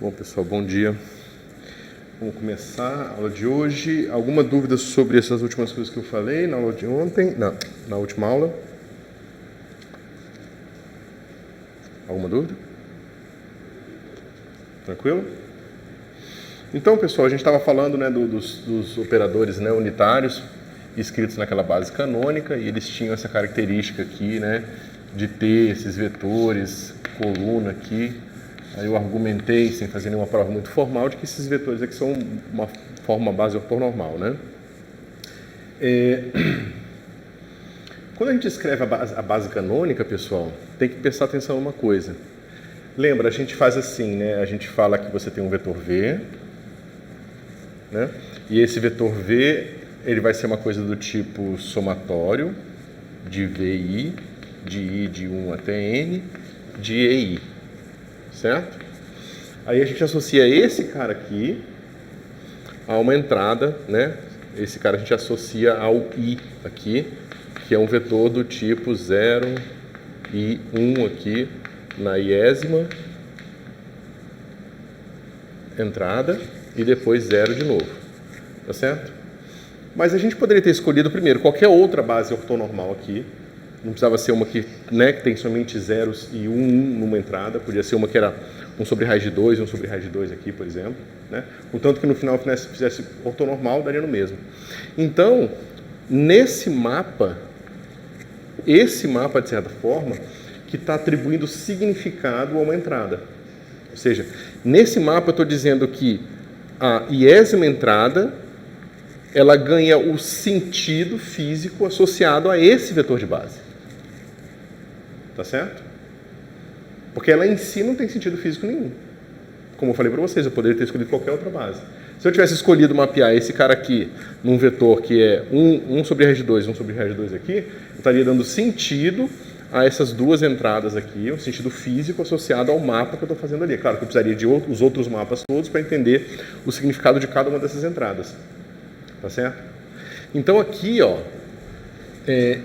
Bom, pessoal, bom dia. Vamos começar a aula de hoje. Alguma dúvida sobre essas últimas coisas que eu falei na aula de ontem? Não, na última aula? Alguma dúvida? Tranquilo? Então, pessoal, a gente estava falando, né, dos operadores, né, unitários escritos naquela base canônica, e eles tinham essa característica aqui, né, de ter esses vetores, coluna aqui. Aí eu argumentei, sem fazer nenhuma prova muito formal, de que esses vetores aqui são uma forma base ortonormal, né? Quando a gente escreve a base canônica, pessoal, tem que prestar atenção numa coisa. Lembra, a gente faz assim, né? A gente fala que você tem um vetor V, né? E esse vetor V, ele vai ser uma coisa do tipo somatório de VI, de I de 1 até N, de EI. Certo? Aí a gente associa esse cara aqui a uma entrada, né? Esse cara a gente associa ao I aqui, que é um vetor do tipo 0 e 1 aqui na iésima entrada e depois 0 de novo. Tá certo? Mas a gente poderia ter escolhido primeiro qualquer outra base ortonormal aqui. Não precisava ser uma que, né, que tem somente zeros e 1 numa entrada. Podia ser uma que era 1 sobre raiz de 2 e 1 sobre raiz de 2 aqui, por exemplo. Né? Contanto que no final fizesse ortonormal, daria no mesmo. Então, nesse mapa, esse mapa, de certa forma, que está atribuindo significado a uma entrada. Ou seja, nesse mapa eu estou dizendo que a iésima entrada ela ganha o sentido físico associado a esse vetor de base. Tá certo? Porque ela em si não tem sentido físico nenhum. Como eu falei para vocês, eu poderia ter escolhido qualquer outra base. Se eu tivesse escolhido mapear esse cara aqui num vetor que é 1 sobre raiz de 2 e 1 sobre raiz de 2 aqui, eu estaria dando sentido a essas duas entradas aqui, um sentido físico associado ao mapa que eu estou fazendo ali. Claro que eu precisaria de os outros mapas todos para entender o significado de cada uma dessas entradas. Tá certo? Então aqui, ó,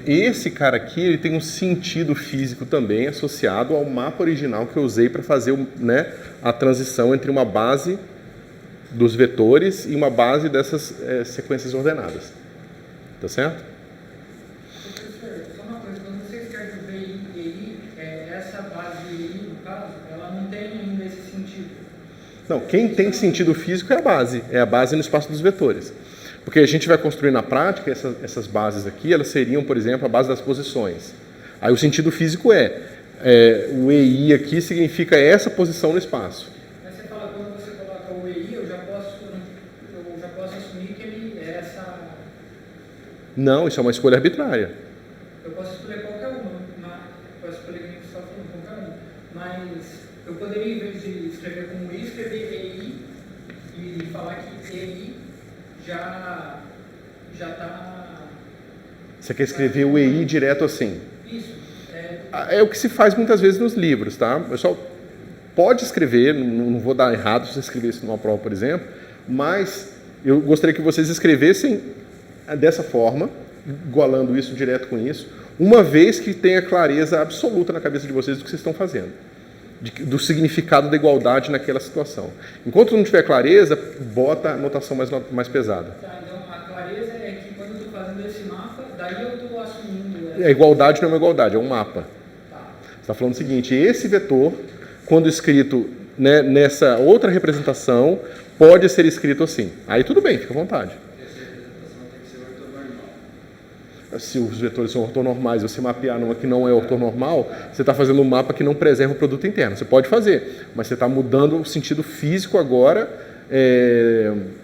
esse cara aqui ele tem um sentido físico também associado ao mapa original que eu usei para fazer, né, a transição entre uma base dos vetores e uma base dessas sequências ordenadas. Tá certo? Professor, só uma coisa, quando você escreve o VI e EI, essa base EI, no caso, ela não tem ainda esse sentido? Não, quem tem sentido físico é a base no espaço dos vetores. Porque a gente vai construir na prática essas bases aqui, elas seriam, por exemplo, a base das posições. Aí o sentido físico o EI aqui significa essa posição no espaço. Mas você fala, quando você coloca o EI, eu já posso assumir que ele é essa... Não, isso é uma escolha arbitrária. Eu posso escolher qualquer uma, posso escolher quem você está falando, qualquer uma. Mas eu poderia, em vez de escrever com I, escrever EI e falar que EI já está... Você quer escrever o EI direto assim? Isso. É o que se faz muitas vezes nos livros, tá? O pessoal pode escrever, não vou dar errado se você escrever isso numa prova, por exemplo, mas eu gostaria que vocês escrevessem dessa forma, igualando isso direto com isso, uma vez que tenha clareza absoluta na cabeça de vocês do que vocês estão fazendo, do significado da igualdade naquela situação. Enquanto não tiver clareza, bota a notação mais pesada. Tá, então a clareza é que quando eu estou fazendo esse mapa, daí eu estou assumindo... A igualdade não é uma igualdade, é um mapa. Tá. Você está falando o seguinte, esse vetor, quando escrito, né, nessa outra representação, pode ser escrito assim. Aí tudo bem, fica à vontade. Essa representação tem que ser ortonormal. Se os vetores são ortonormais, você mapear numa que não é ortonormal, você está fazendo um mapa que não preserva o produto interno. Você pode fazer, mas você está mudando o sentido físico agora.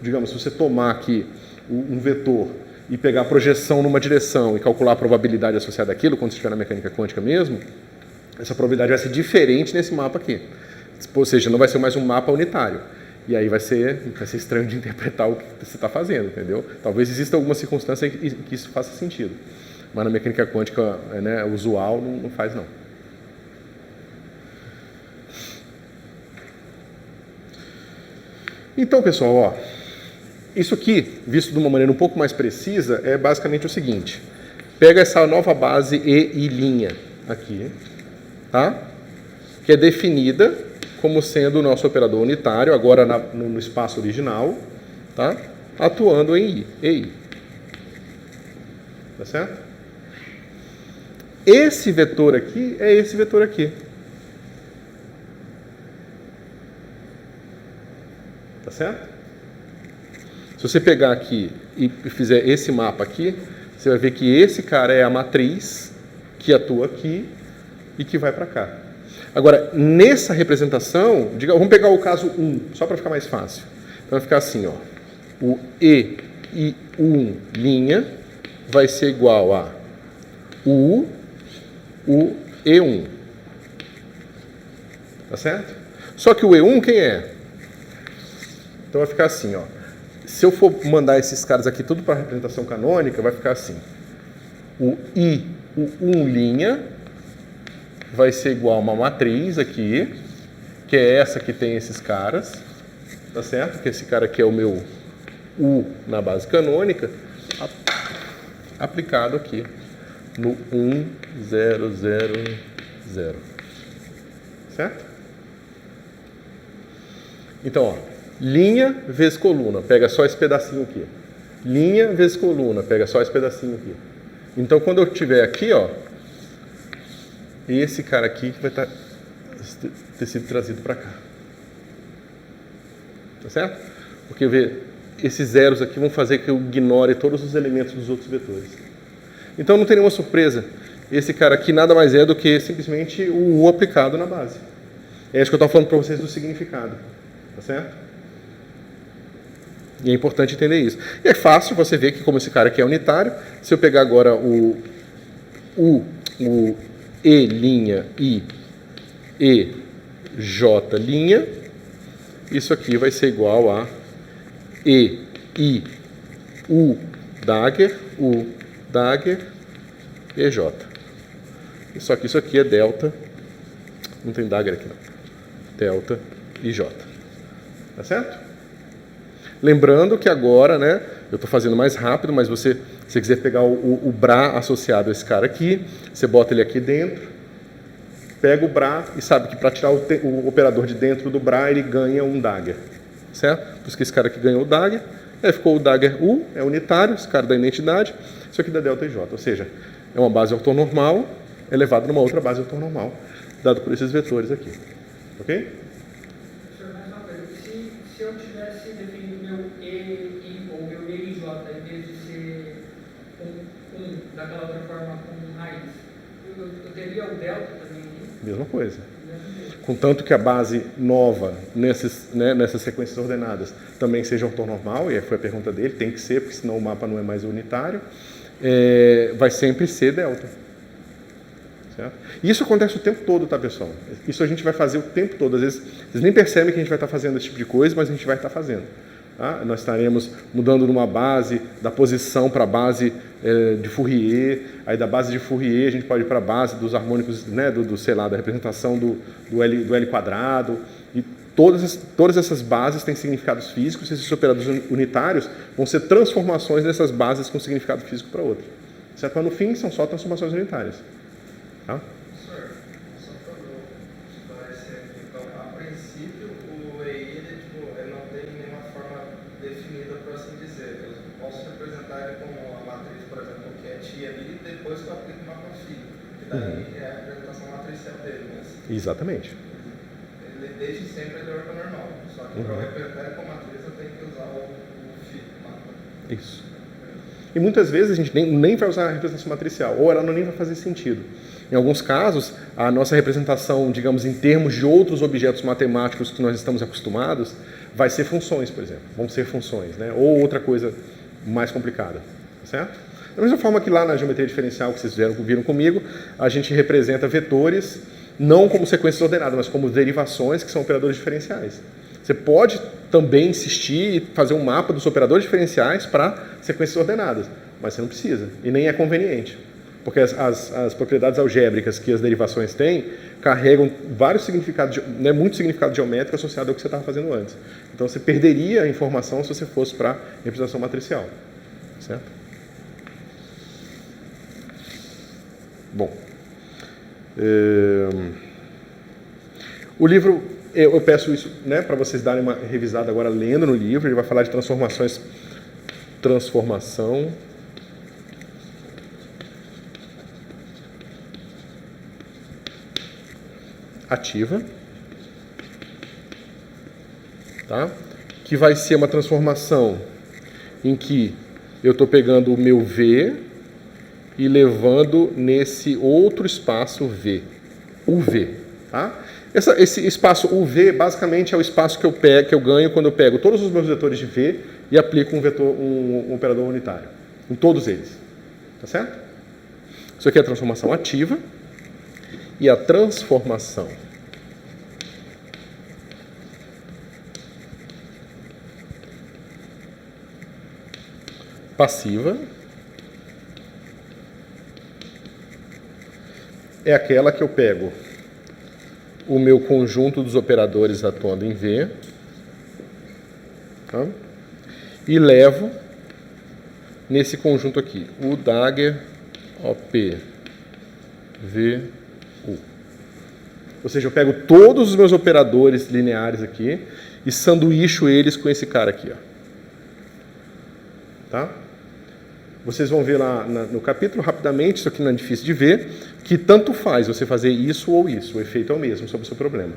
Digamos, se você tomar aqui um vetor e pegar a projeção numa direção e calcular a probabilidade associada àquilo, quando você estiver na mecânica quântica mesmo, essa probabilidade vai ser diferente nesse mapa aqui. Ou seja, não vai ser mais um mapa unitário. E aí vai ser estranho de interpretar o que você está fazendo, entendeu? Talvez exista alguma circunstância em que isso faça sentido. Mas na mecânica quântica, né, usual não faz, não. Então, pessoal, ó, isso aqui, visto de uma maneira um pouco mais precisa, é basicamente o seguinte. Pega essa nova base EI' aqui, tá? Que é definida como sendo o nosso operador unitário, agora no espaço original, tá? Atuando em EI. Tá certo? Esse vetor aqui é esse vetor aqui. Tá certo? Se você pegar aqui e fizer esse mapa aqui, você vai ver que esse cara é a matriz que atua aqui e que vai para cá. Agora, nessa representação, vamos pegar o caso 1, só para ficar mais fácil. Então vai ficar assim, ó. O EI1' vai ser igual a o E1. Tá certo? Só que o E1 quem é? Então vai ficar assim, ó. Se eu for mandar esses caras aqui tudo para a representação canônica, vai ficar assim. O I1' vai ser igual a uma matriz aqui, que é essa que tem esses caras, tá certo? Que esse cara aqui é o meu U na base canônica, aplicado aqui no 1, 0, 0, 0. Certo? Então, ó, linha vezes coluna, pega só esse pedacinho aqui. Linha vezes coluna, pega só esse pedacinho aqui. Então, quando eu tiver aqui, ó, esse cara aqui vai ter sido trazido para cá. Tá certo? Porque esses zeros aqui vão fazer que eu ignore todos os elementos dos outros vetores. Então, não tem nenhuma surpresa. Esse cara aqui nada mais é do que simplesmente o U aplicado na base. É isso que eu estou falando para vocês do significado. Tá certo? E é importante entender isso. E é fácil você ver que como esse cara aqui é unitário, se eu pegar agora o E' e J', isso aqui vai ser igual a U dagger, EJ. Só que isso aqui é delta, não tem dagger aqui não, delta IJ. Tá certo? Lembrando que agora, né, eu estou fazendo mais rápido, mas se você quiser pegar o Bra associado a esse cara aqui, você bota ele aqui dentro, pega o Bra e sabe que para tirar o operador de dentro do Bra, ele ganha um dagger. Certo? Por isso que esse cara aqui ganhou o dagger, aí ficou o dagger U, é unitário, esse cara da identidade, isso aqui dá delta IJ, ou seja, é uma base ortonormal elevada numa outra base ortonormal, dado por esses vetores aqui. Ok? Se eu tivesse definido meu EI ou meu EIJ em vez de ser daquela outra forma com raiz, eu teria o delta também? Mesma coisa. Contanto que a base nova nessas sequências ordenadas também seja ortonormal, e foi a pergunta dele, tem que ser, porque senão o mapa não é mais unitário, vai sempre ser delta. Certo? E isso acontece o tempo todo, tá, pessoal? Isso a gente vai fazer o tempo todo. Às vezes, vocês nem percebem que a gente vai estar fazendo esse tipo de coisa, mas a gente vai estar fazendo. Tá? Nós estaremos mudando numa base, da posição para a base de Fourier, aí da base de Fourier a gente pode ir para a base dos harmônicos, né, sei lá, da representação do L quadrado, e todas essas bases têm significados físicos, e esses operadores unitários vão ser transformações dessas bases com significado físico para outra. Certo? Mas no fim são só transformações unitárias. Tá? Professor, só para eu esclarecer aqui, então, a princípio, o EI ele não tem nenhuma forma definida, por assim dizer. Eu posso representar ele como uma matriz, por exemplo, que é T ali, e depois que eu aplico uma config, que daí é a representação matricial dele. Mas Exatamente. ele, desde sempre, ele é ortonormal. Só que para eu representar ele como matriz, eu tenho que usar o FI. Isso. E muitas vezes a gente nem vai usar a representação matricial, ou ela nem vai fazer sentido. Em alguns casos, a nossa representação, digamos, em termos de outros objetos matemáticos que nós estamos acostumados, vai ser funções, por exemplo. Vão ser funções, né? Ou outra coisa mais complicada. Certo? Da mesma forma que lá na geometria diferencial que vocês viram comigo, a gente representa vetores não como sequências ordenadas, mas como derivações que são operadores diferenciais. Você pode também insistir e fazer um mapa dos operadores diferenciais para sequências ordenadas, mas você não precisa, e nem é conveniente. Porque as propriedades algébricas que as derivações têm carregam vários significados, muito significado geométrico associado ao que você estava fazendo antes. Então você perderia a informação se você fosse para representação matricial. Certo? Bom. O livro eu peço isso, né, para vocês darem uma revisada agora lendo no livro. Ele vai falar de transformação ativa, tá? Que vai ser uma transformação em que eu estou pegando o meu V e levando nesse outro espaço V, UV, tá? Esse espaço UV basicamente é o espaço que eu ganho quando eu pego todos os meus vetores de V e aplico um operador unitário em todos eles, tá certo? Isso aqui é a transformação ativa e a transformação passiva é aquela que eu pego o meu conjunto dos operadores atuando em V, tá? E levo nesse conjunto aqui, o Dagger OP V U. Ou seja, eu pego todos os meus operadores lineares aqui e sanduícho eles com esse cara aqui, ó. Tá? Vocês vão ver lá no capítulo, rapidamente, isso aqui não é difícil de ver, que tanto faz você fazer isso ou isso, o efeito é o mesmo sobre o seu problema.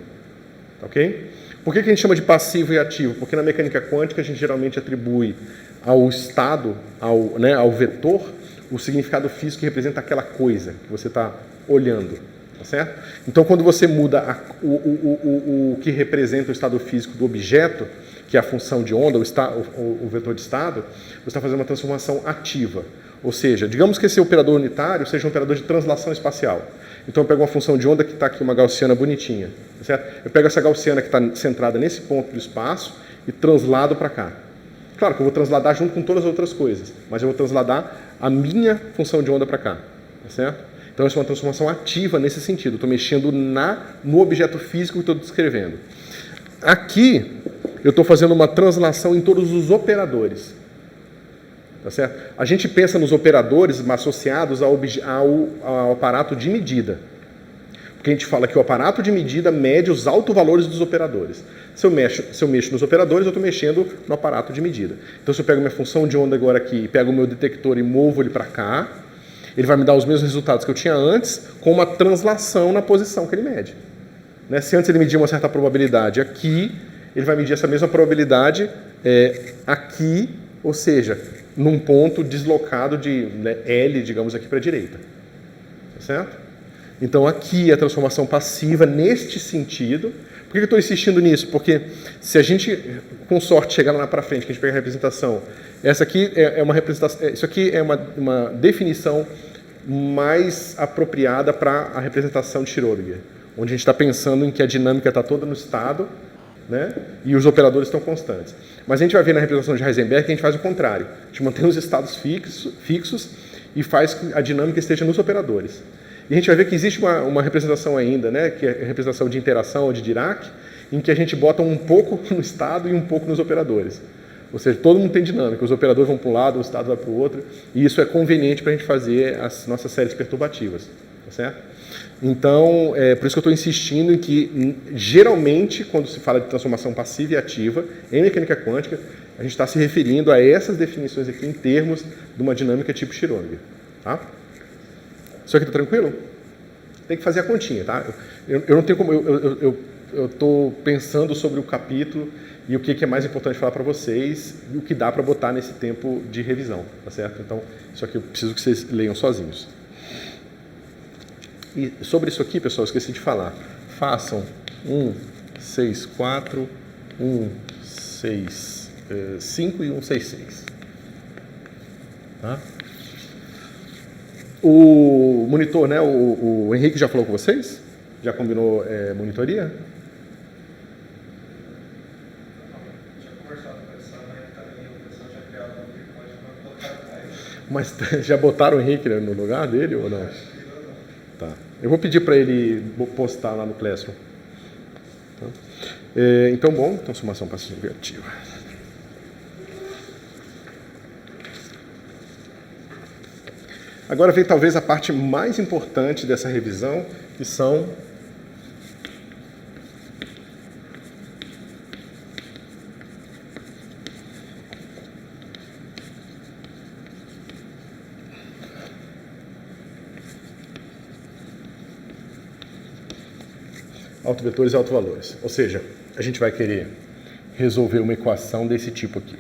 Ok? Por que a gente chama de passivo e ativo? Porque na mecânica quântica a gente geralmente atribui ao estado, ao vetor, o significado físico que representa aquela coisa que você está olhando. Tá certo? Então, quando você muda o que representa o estado físico do objeto, que é a função de onda, o vetor de estado, você está fazendo uma transformação ativa. Ou seja, digamos que esse operador unitário seja um operador de translação espacial. Então eu pego uma função de onda que está aqui, uma gaussiana bonitinha. Tá certo? Eu pego essa gaussiana que está centrada nesse ponto do espaço e translado para cá. Claro que eu vou transladar junto com todas as outras coisas, mas eu vou transladar a minha função de onda para cá. Tá certo? Então isso é uma transformação ativa nesse sentido. Estou mexendo no objeto físico que estou descrevendo. Aqui eu estou fazendo uma translação em todos os operadores. Tá certo? A gente pensa nos operadores associados ao aparato de medida. Porque a gente fala que o aparato de medida mede os autovalores dos operadores. Se eu mexo nos operadores, eu estou mexendo no aparato de medida. Então, se eu pego minha função de onda agora aqui, pego o meu detector e movo ele para cá, ele vai me dar os mesmos resultados que eu tinha antes, com uma translação na posição que ele mede. Né? Se antes ele media uma certa probabilidade aqui, ele vai medir essa mesma probabilidade aqui, ou seja, num ponto deslocado de L, digamos, aqui para a direita. Tá certo? Então, aqui a transformação passiva, neste sentido. Por que eu estou insistindo nisso? Porque se a gente, com sorte, chegar lá para frente, que a gente pega a representação, essa aqui é uma representação, isso aqui é uma definição mais apropriada para a representação de Schrödinger, onde a gente está pensando em que a dinâmica está toda no estado, né, e os operadores estão constantes. Mas a gente vai ver na representação de Heisenberg que a gente faz o contrário. A gente mantém os estados fixos e faz que a dinâmica esteja nos operadores. E a gente vai ver que existe uma representação ainda, né, que é a representação de interação ou de Dirac, em que a gente bota um pouco no estado e um pouco nos operadores. Ou seja, todo mundo tem dinâmica, os operadores vão para um lado, o estado vai para o outro, e isso é conveniente para a gente fazer as nossas séries perturbativas. Tá certo? Então, por isso que eu estou insistindo em que, geralmente, quando se fala de transformação passiva e ativa, em mecânica quântica, a gente está se referindo a essas definições aqui em termos de uma dinâmica tipo Schrödinger. Tá? Isso aqui está tranquilo? Tem que fazer a continha, tá? Eu não tenho como... Eu estou pensando sobre o capítulo e o que é mais importante falar para vocês e o que dá para botar nesse tempo de revisão, tá certo? Então, isso aqui eu preciso que vocês leiam sozinhos. E sobre isso aqui, pessoal, eu esqueci de falar. Façam 1, 6, 4, 1, 6, 5 e 1, 6, 6. Tá? O monitor, né? O Henrique já falou com vocês? Já combinou monitoria? Mas já botaram o Henrique no lugar dele ou não? Tá. Eu vou pedir para ele postar lá no Classroom. Tá? Então, bom, transformação passiva e ativa. Agora vem talvez a parte mais importante dessa revisão, que são autovetores e autovalores. Ou seja, a gente vai querer resolver uma equação desse tipo aqui.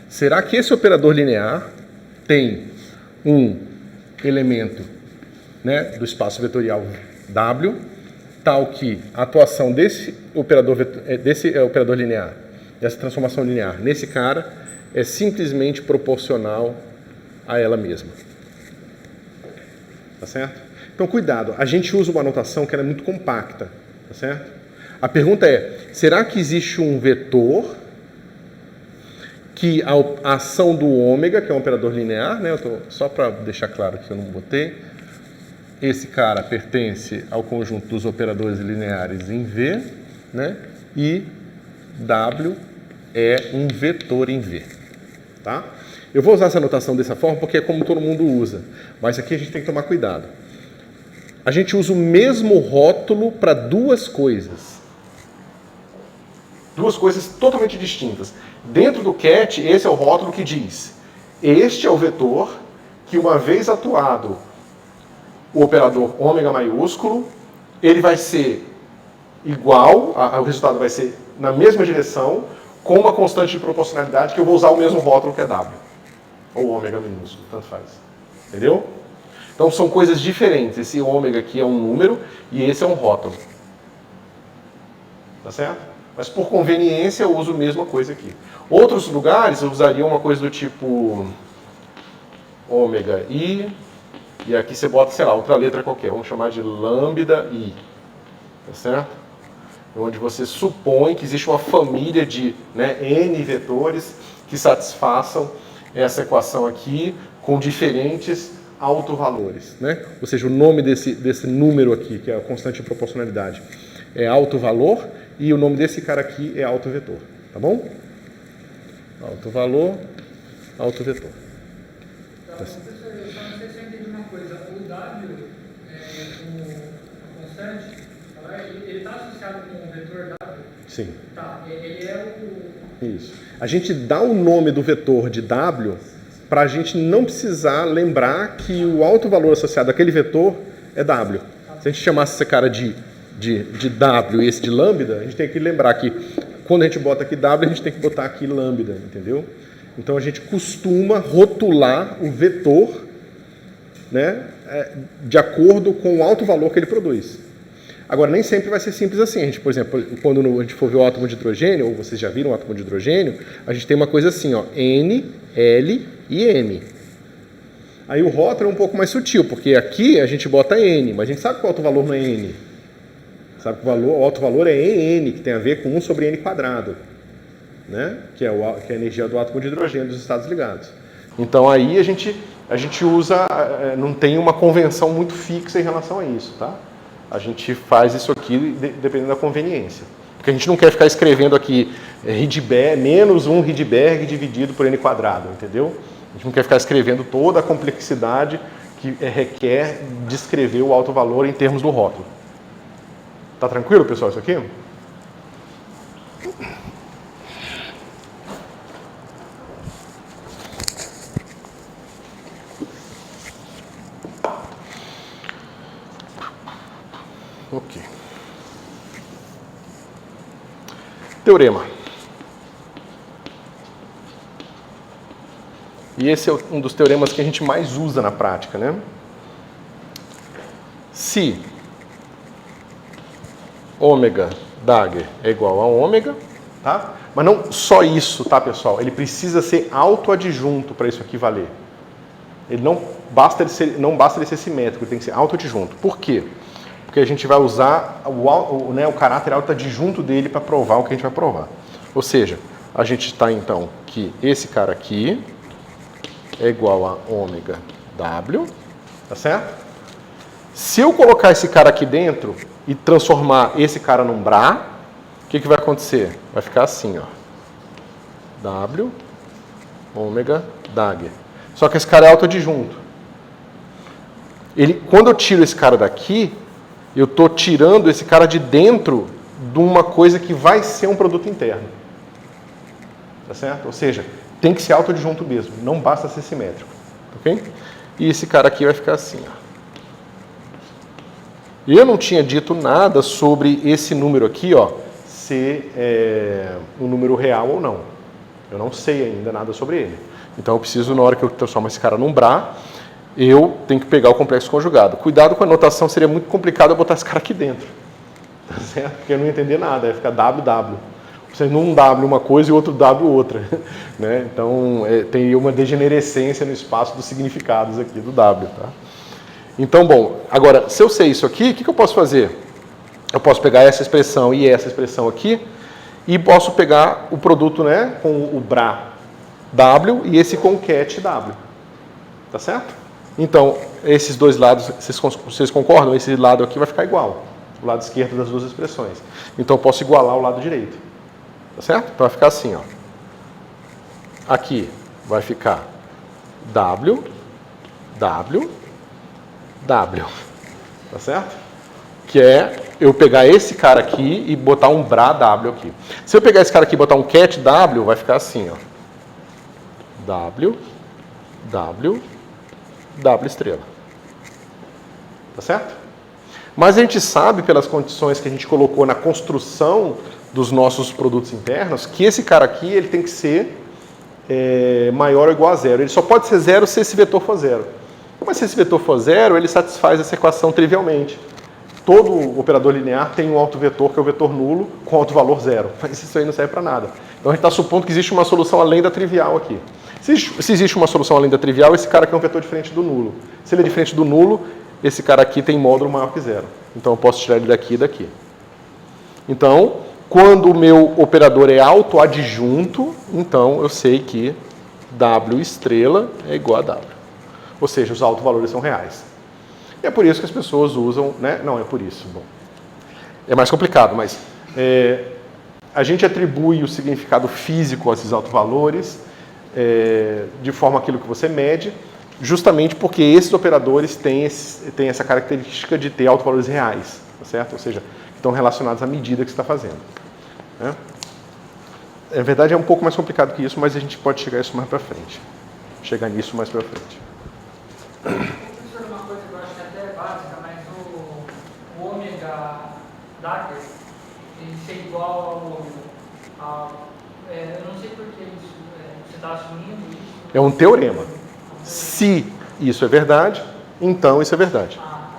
Será que esse operador linear tem um elemento, né, do espaço vetorial W, tal que a atuação desse operador linear, dessa transformação linear nesse cara, é simplesmente proporcional a ela mesma. Tá certo? Então, cuidado. A gente usa uma notação que ela é muito compacta. Tá certo? A pergunta é, será que existe um vetor que a ação do ômega, que é um operador linear, né? Só para deixar claro que eu não botei, esse cara pertence ao conjunto dos operadores lineares em V, né? E W é um vetor em V. Tá? Eu vou usar essa notação dessa forma porque é como todo mundo usa, mas aqui a gente tem que tomar cuidado. A gente usa o mesmo rótulo para duas coisas. Duas coisas totalmente distintas. Dentro do CAT, esse é o rótulo que diz: este é o vetor que, uma vez atuado o operador ômega maiúsculo, ele vai ser igual, o resultado vai ser na mesma direção, com uma constante de proporcionalidade que eu vou usar o mesmo rótulo que é W. Ou ômega minúsculo, tanto faz. Entendeu? Então são coisas diferentes. Esse ômega aqui é um número e esse é um rótulo. Tá certo? Mas por conveniência eu uso a mesma coisa aqui. Outros lugares eu usaria uma coisa do tipo ômega i, e aqui você bota, sei lá, outra letra qualquer. Vamos chamar de lambda i. Tá certo? Onde você supõe que existe uma família de, né, n vetores que satisfaçam essa equação aqui com diferentes autovalores, né? Ou seja, o nome desse número aqui, que é a constante de proporcionalidade, é autovalor, e o nome desse cara aqui é autovetor, tá bom? Autovalor, autovetor. Então, professor, eu só não sei se eu entendi uma coisa. O W, como constante, ele está associado com o vetor W? Sim. Tá, ele é o... Isso. A gente dá o nome do vetor de W para a gente não precisar lembrar que o autovalor associado àquele vetor é W. Se a gente chamasse esse cara de W e esse de lambda, a gente tem que lembrar que quando a gente bota aqui W, a gente tem que botar aqui lambda, entendeu? Então a gente costuma rotular o vetor, né, de acordo com o autovalor que ele produz. Agora, nem sempre vai ser simples assim. A gente, por exemplo, quando a gente for ver o átomo de hidrogênio, ou vocês já viram o átomo de hidrogênio, a gente tem uma coisa assim, ó, N, L e M. Aí o rótulo é um pouco mais sutil, porque aqui a gente bota N, mas a gente sabe que o autovalor não é N. Sabe que o autovalor é EN, que tem a ver com 1 sobre N quadrado, né? Que é a energia do átomo de hidrogênio dos estados ligados. Então aí a gente usa, não tem uma convenção muito fixa em relação a isso, tá? A gente faz isso aqui dependendo da conveniência. Porque a gente não quer ficar escrevendo aqui menos 1 Rydberg dividido por N quadrado, entendeu? A gente não quer ficar escrevendo toda a complexidade que requer descrever o autovalor em termos do rótulo. Tá tranquilo, pessoal, isso aqui? Ok. Teorema. E esse é um dos teoremas que a gente mais usa na prática, né? Se ômega Dagger é igual a ômega, tá? Mas não só isso, tá, pessoal? Ele precisa ser autoadjunto para isso aqui valer. Ele não basta ele ser simétrico, ele tem que ser autoadjunto. Por quê? Porque a gente vai usar o caráter autoadjunto dele para provar o que a gente vai provar. Ou seja, a gente está então que esse cara aqui é igual a ômega W, tá certo? Se eu colocar esse cara aqui dentro e transformar esse cara num Bra, o que vai acontecer? Vai ficar assim, ó. W, ômega, Dagger. Só que esse cara é autoadjunto. Quando eu tiro esse cara daqui, eu estou tirando esse cara de dentro de uma coisa que vai ser um produto interno. Tá certo? Ou seja, tem que ser autoadjunto mesmo, não basta ser simétrico. Ok? E esse cara aqui vai ficar assim, ó. Eu não tinha dito nada sobre esse número aqui, ó, ser um número real ou não. Eu não sei ainda nada sobre ele. Então eu preciso, na hora que eu transformo esse cara num BRA, eu tenho que pegar o complexo conjugado. Cuidado com a notação, seria muito complicado eu botar esse cara aqui dentro. Tá certo? Porque eu não ia entender nada, ia ficar WW. Você num W uma coisa e outro W outra. Né? Então tem uma degenerescência no espaço dos significados aqui do W. Tá? Então, bom, agora, se eu sei isso aqui, o que eu posso fazer? Eu posso pegar essa expressão e essa expressão aqui e posso pegar o produto, né, com o BRA W e esse com o CAT W. Tá certo? Então, esses dois lados, vocês concordam? Esse lado aqui vai ficar igual. O lado esquerdo das duas expressões. Então, eu posso igualar o lado direito. Tá certo? Então, vai ficar assim, ó. Aqui vai ficar W, W, W. Tá certo? Que é eu pegar esse cara aqui e botar um BRA W aqui. Se eu pegar esse cara aqui e botar um CAT W, vai ficar assim, ó. W, W, W estrela. Tá certo? Mas a gente sabe, pelas condições que a gente colocou na construção dos nossos produtos internos, que esse cara aqui ele tem que ser maior ou igual a zero. Ele só pode ser zero se esse vetor for zero. Mas se esse vetor for zero, ele satisfaz essa equação trivialmente. Todo operador linear tem um autovetor, que é o vetor nulo, com autovalor zero. Mas isso aí não serve para nada. Então a gente está supondo que existe uma solução além da trivial aqui. Se existe uma solução além da trivial, esse cara aqui é um vetor diferente do nulo. Se ele é diferente do nulo, esse cara aqui tem módulo maior que zero. Então eu posso tirar ele daqui e daqui. Então, quando o meu operador é autoadjunto, então eu sei que W estrela é igual a W. Ou seja, os autovalores são reais. E é por isso que as pessoas usam, né? Não, é por isso. Bom, é mais complicado, mas a gente atribui o significado físico a esses autovalores de forma aquilo que você mede, justamente porque esses operadores têm essa característica de ter autovalores reais, tá certo? Ou seja, estão relacionados à medida que você está fazendo. Né? Na verdade, é um pouco mais complicado que isso, mas a gente pode chegar nisso mais para frente. Chegar nisso mais para frente. Professor, uma coisa que eu acho que até é básica, mas o ômega Dagger, ele ser igual ao eu não sei por que isso, você está assumindo isso. É um teorema. Se isso é verdade, então isso é verdade. Tá,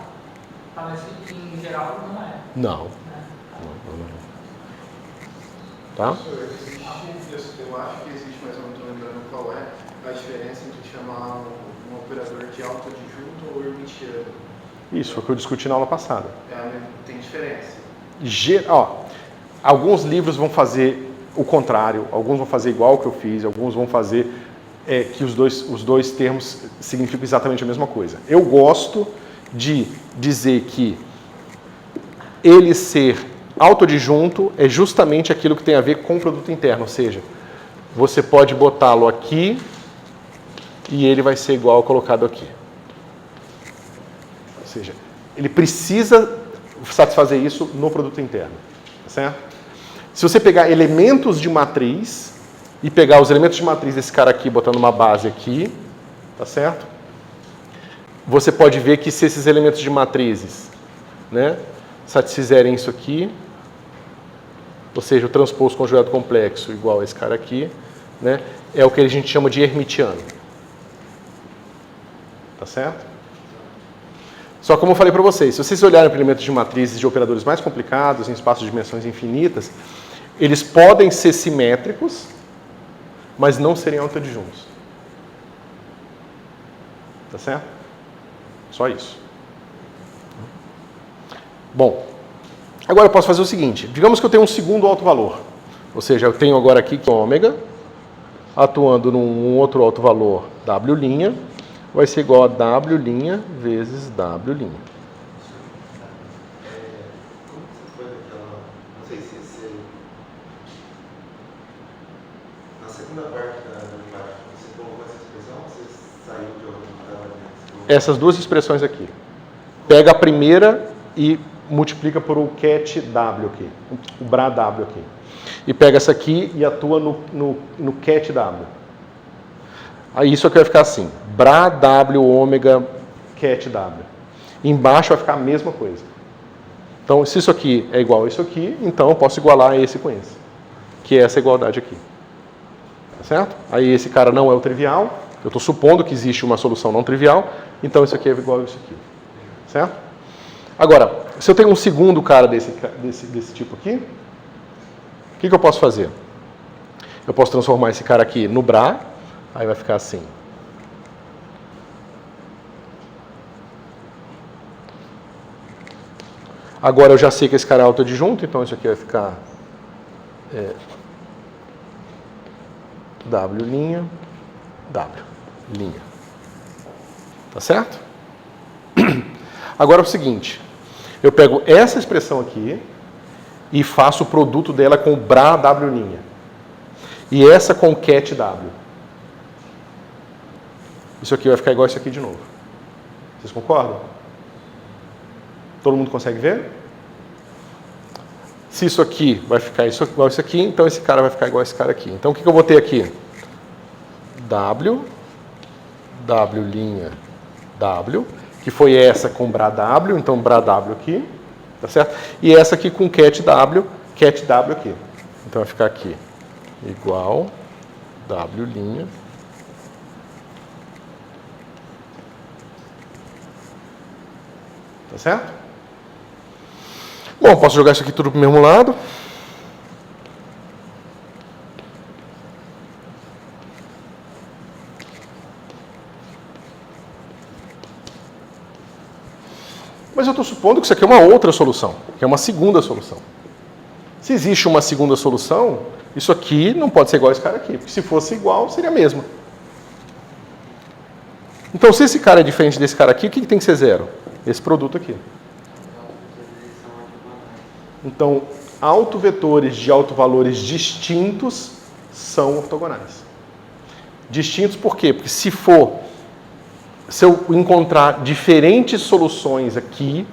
mas em geral não é. Não. Tá? Eu acho que existe, mas eu não estou lembrando qual é a diferença entre chamar um operador de autoadjunto ou hermitiano. Isso foi o que eu discuti na aula passada. Tem diferença. Alguns livros vão fazer o contrário, alguns vão fazer igual que eu fiz, alguns vão fazer que os dois termos significam exatamente a mesma coisa. Eu gosto de dizer que ele ser autoadjunto é justamente aquilo que tem a ver com o produto interno, ou seja, você pode botá-lo aqui e ele vai ser igual ao colocado aqui. Ou seja, ele precisa satisfazer isso no produto interno, certo? Se você pegar elementos de matriz e pegar os elementos de matriz desse cara aqui, botando uma base aqui, tá certo? Você pode ver que se esses elementos de matrizes, né, satisfizerem isso aqui, ou seja, o transposto conjugado complexo igual a esse cara aqui, né, é o que a gente chama de hermitiano. Tá certo? Só como eu falei para vocês, se vocês olharem para elementos de matrizes de operadores mais complicados, em espaços de dimensões infinitas, eles podem ser simétricos, mas não serem autoadjuntos. Tá certo? Só isso. Bom, agora eu posso fazer o seguinte. Digamos que eu tenho um segundo autovalor. Ou seja, eu tenho agora aqui que ômega, atuando num outro autovalor W', vai ser igual a W' vezes W'. Não sei se você... Na segunda parte da imagem, você colocou essa expressão ou você saiu de algum lugar? Essas duas expressões aqui. Pega a primeira e multiplica por o CAT W aqui, o BRA W aqui. E pega essa aqui e atua no CAT W. Aí isso aqui vai ficar assim, BRA W ômega CAT W. Embaixo vai ficar a mesma coisa. Então, se isso aqui é igual a isso aqui, então eu posso igualar esse com esse, que é essa igualdade aqui. Tá certo? Aí esse cara não é o trivial, eu estou supondo que existe uma solução não trivial, então isso aqui é igual a isso aqui. Certo? Agora, se eu tenho um segundo cara desse tipo aqui, o que eu posso fazer? Eu posso transformar esse cara aqui no Bra, aí vai ficar assim. Agora eu já sei que esse cara é autoadjunto, então isso aqui vai ficar W', W'. Tá certo? Agora é o seguinte, eu pego essa expressão aqui e faço o produto dela com o Bra W'. E essa com cat W. Isso aqui vai ficar igual a isso aqui de novo. Vocês concordam? Todo mundo consegue ver? Se isso aqui vai ficar igual a isso aqui, então esse cara vai ficar igual a esse cara aqui. Então o que eu vou ter aqui? W', W', que foi essa com Bra W, então Bra W aqui, tá certo? E essa aqui com cat W aqui. Então vai ficar aqui igual W'. Tá certo? Bom, posso jogar isso aqui tudo para o mesmo lado. Mas eu estou supondo que isso aqui é uma outra solução, que é uma segunda solução. Se existe uma segunda solução, isso aqui não pode ser igual a esse cara aqui, porque se fosse igual, seria a mesma. Então, se esse cara é diferente desse cara aqui, o que tem que ser zero? Esse produto aqui. Então, autovetores de autovalores distintos são ortogonais. Distintos por quê? Porque se eu encontrar diferentes soluções aqui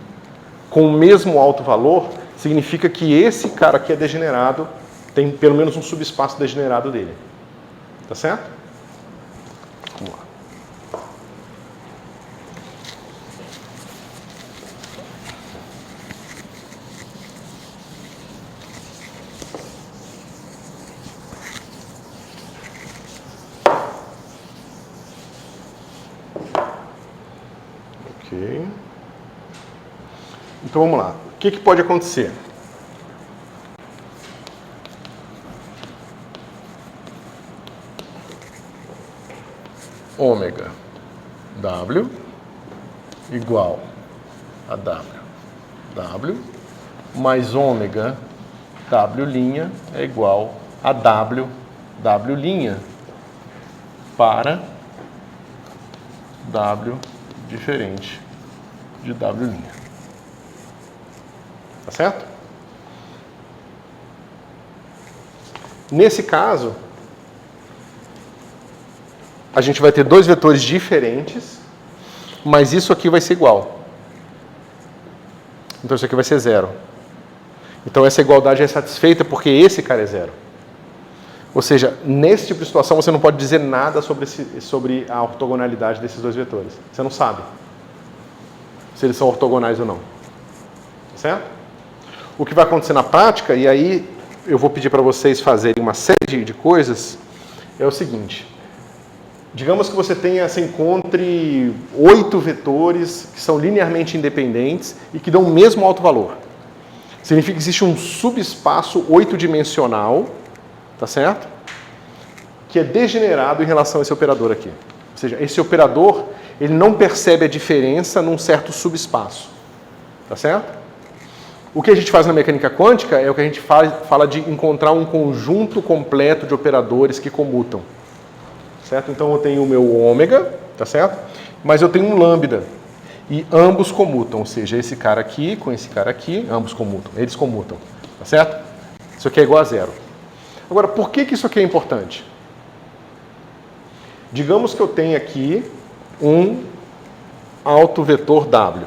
com o mesmo autovalor, significa que esse cara aqui é degenerado, tem pelo menos um subespaço degenerado dele. Tá certo? Vamos lá. Ok. Então vamos lá. O que pode acontecer? Ômega W igual a W mais ômega W' é igual a W' para W diferente de W'. Tá certo? Nesse caso, a gente vai ter dois vetores diferentes, mas isso aqui vai ser igual. Então isso aqui vai ser zero. Então essa igualdade é satisfeita porque esse cara é zero. Ou seja, nesse tipo de situação você não pode dizer nada sobre a ortogonalidade desses dois vetores. Você não sabe se eles são ortogonais ou não. Certo? O que vai acontecer na prática, e aí eu vou pedir para vocês fazerem uma série de coisas, é o seguinte. Digamos que você encontre 8 vetores que são linearmente independentes e que dão o mesmo autovalor. Significa que existe um subespaço 8-dimensional, tá certo? Que é degenerado em relação a esse operador aqui. Ou seja, esse operador, ele não percebe a diferença num certo subespaço. Tá certo? O que a gente faz na mecânica quântica é o que a gente fala de encontrar um conjunto completo de operadores que comutam. Certo? Então eu tenho o meu ômega, tá certo? Mas eu tenho um lambda. E ambos comutam, ou seja, esse cara aqui com esse cara aqui, ambos comutam, eles comutam. Tá certo? Isso aqui é igual a zero. Agora, por que isso aqui é importante? Digamos que eu tenho aqui um autovetor W.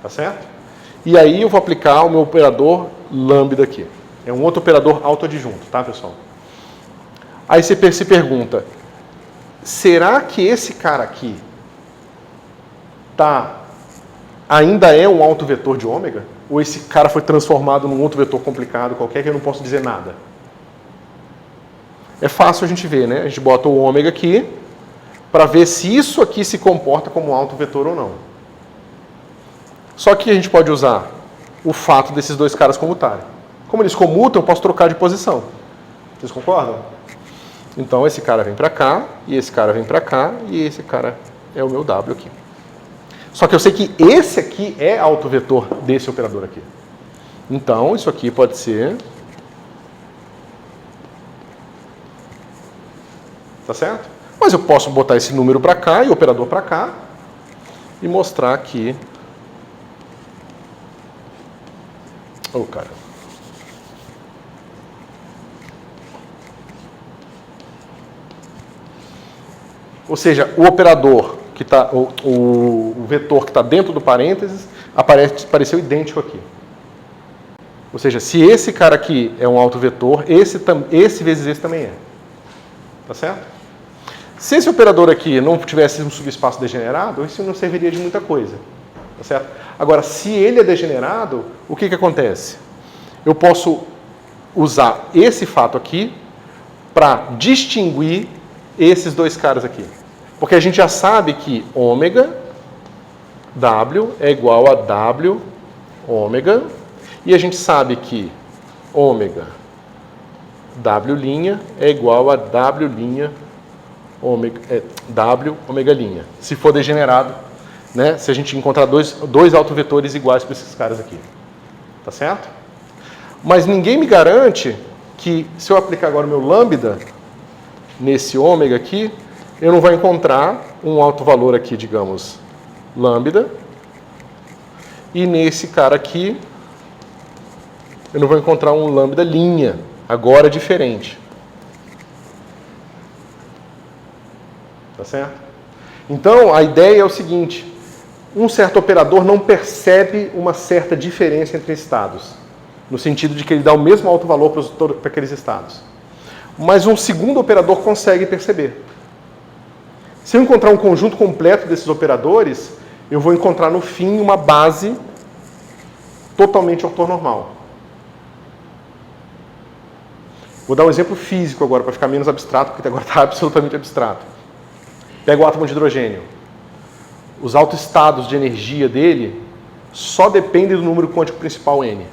Tá certo? E aí eu vou aplicar o meu operador lambda aqui. É um outro operador autoadjunto, tá, pessoal? Aí você se pergunta, será que esse cara aqui ainda é um autovetor de ômega? ou esse cara foi transformado num outro vetor complicado qualquer que eu não posso dizer nada? É fácil a gente ver, né? A gente bota o ômega aqui para ver se isso aqui se comporta como autovetor ou não. Só que a gente pode usar o fato desses dois caras comutarem. Como eles comutam, eu posso trocar de posição. Vocês concordam? Então esse cara vem para cá, e esse cara vem para cá, e esse cara é o meu W aqui. Só que eu sei que esse aqui é autovetor desse operador aqui. Então isso aqui pode ser... Tá certo? Mas eu posso botar esse número para cá e o operador para cá e mostrar aqui. Oh, cara. Ou seja, o operador que está, o vetor que está dentro do parênteses apareceu idêntico aqui. Ou seja, se esse cara aqui é um autovetor, esse vezes esse também é. Tá certo? Se esse operador aqui não tivesse um subespaço degenerado, isso não serviria de muita coisa. Tá certo? Agora, se ele é degenerado, o que acontece? Eu posso usar esse fato aqui para distinguir esses dois caras aqui. Porque a gente já sabe que ômega W é igual a W ômega, e a gente sabe que ômega W' é igual a W' W ômega', se for degenerado, né? Se a gente encontrar dois autovetores iguais para esses caras aqui. Tá certo? Mas ninguém me garante que, se eu aplicar agora o meu lambda nesse ômega aqui, eu não vou encontrar um alto valor aqui, digamos, lambda, e nesse cara aqui, eu não vou encontrar um lambda linha, agora diferente. Tá certo? Então, a ideia é o seguinte: um certo operador não percebe uma certa diferença entre estados, no sentido de que ele dá o mesmo alto valor para aqueles estados. Mas um segundo operador consegue perceber. Se eu encontrar um conjunto completo desses operadores, eu vou encontrar no fim uma base totalmente ortonormal. Vou dar um exemplo físico agora, para ficar menos abstrato, porque agora está absolutamente abstrato. Pega o átomo de hidrogênio. Os autoestados de energia dele só dependem do número quântico principal N.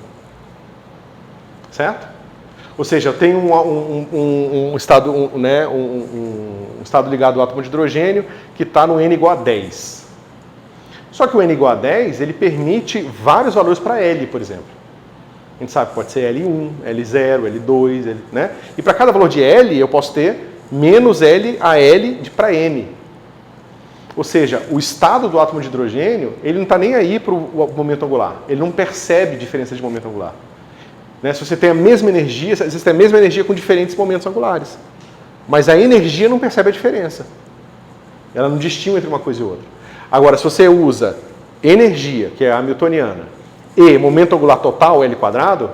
Certo? Ou seja, eu tenho um estado ligado ao átomo de hidrogênio que está no N igual a 10. Só que o N igual a 10, ele permite vários valores para L, por exemplo. A gente sabe que pode ser L1, L0, L2, L, né? E para cada valor de L, eu posso ter menos L a L para N. Ou seja, o estado do átomo de hidrogênio, ele não está nem aí para o momento angular. Ele não percebe diferença de momento angular. Né? Se você tem a mesma energia, você tem a mesma energia com diferentes momentos angulares. Mas a energia não percebe a diferença. Ela não distingue entre uma coisa e outra. Agora, se você usa energia, que é a hamiltoniana, e momento angular total, L²,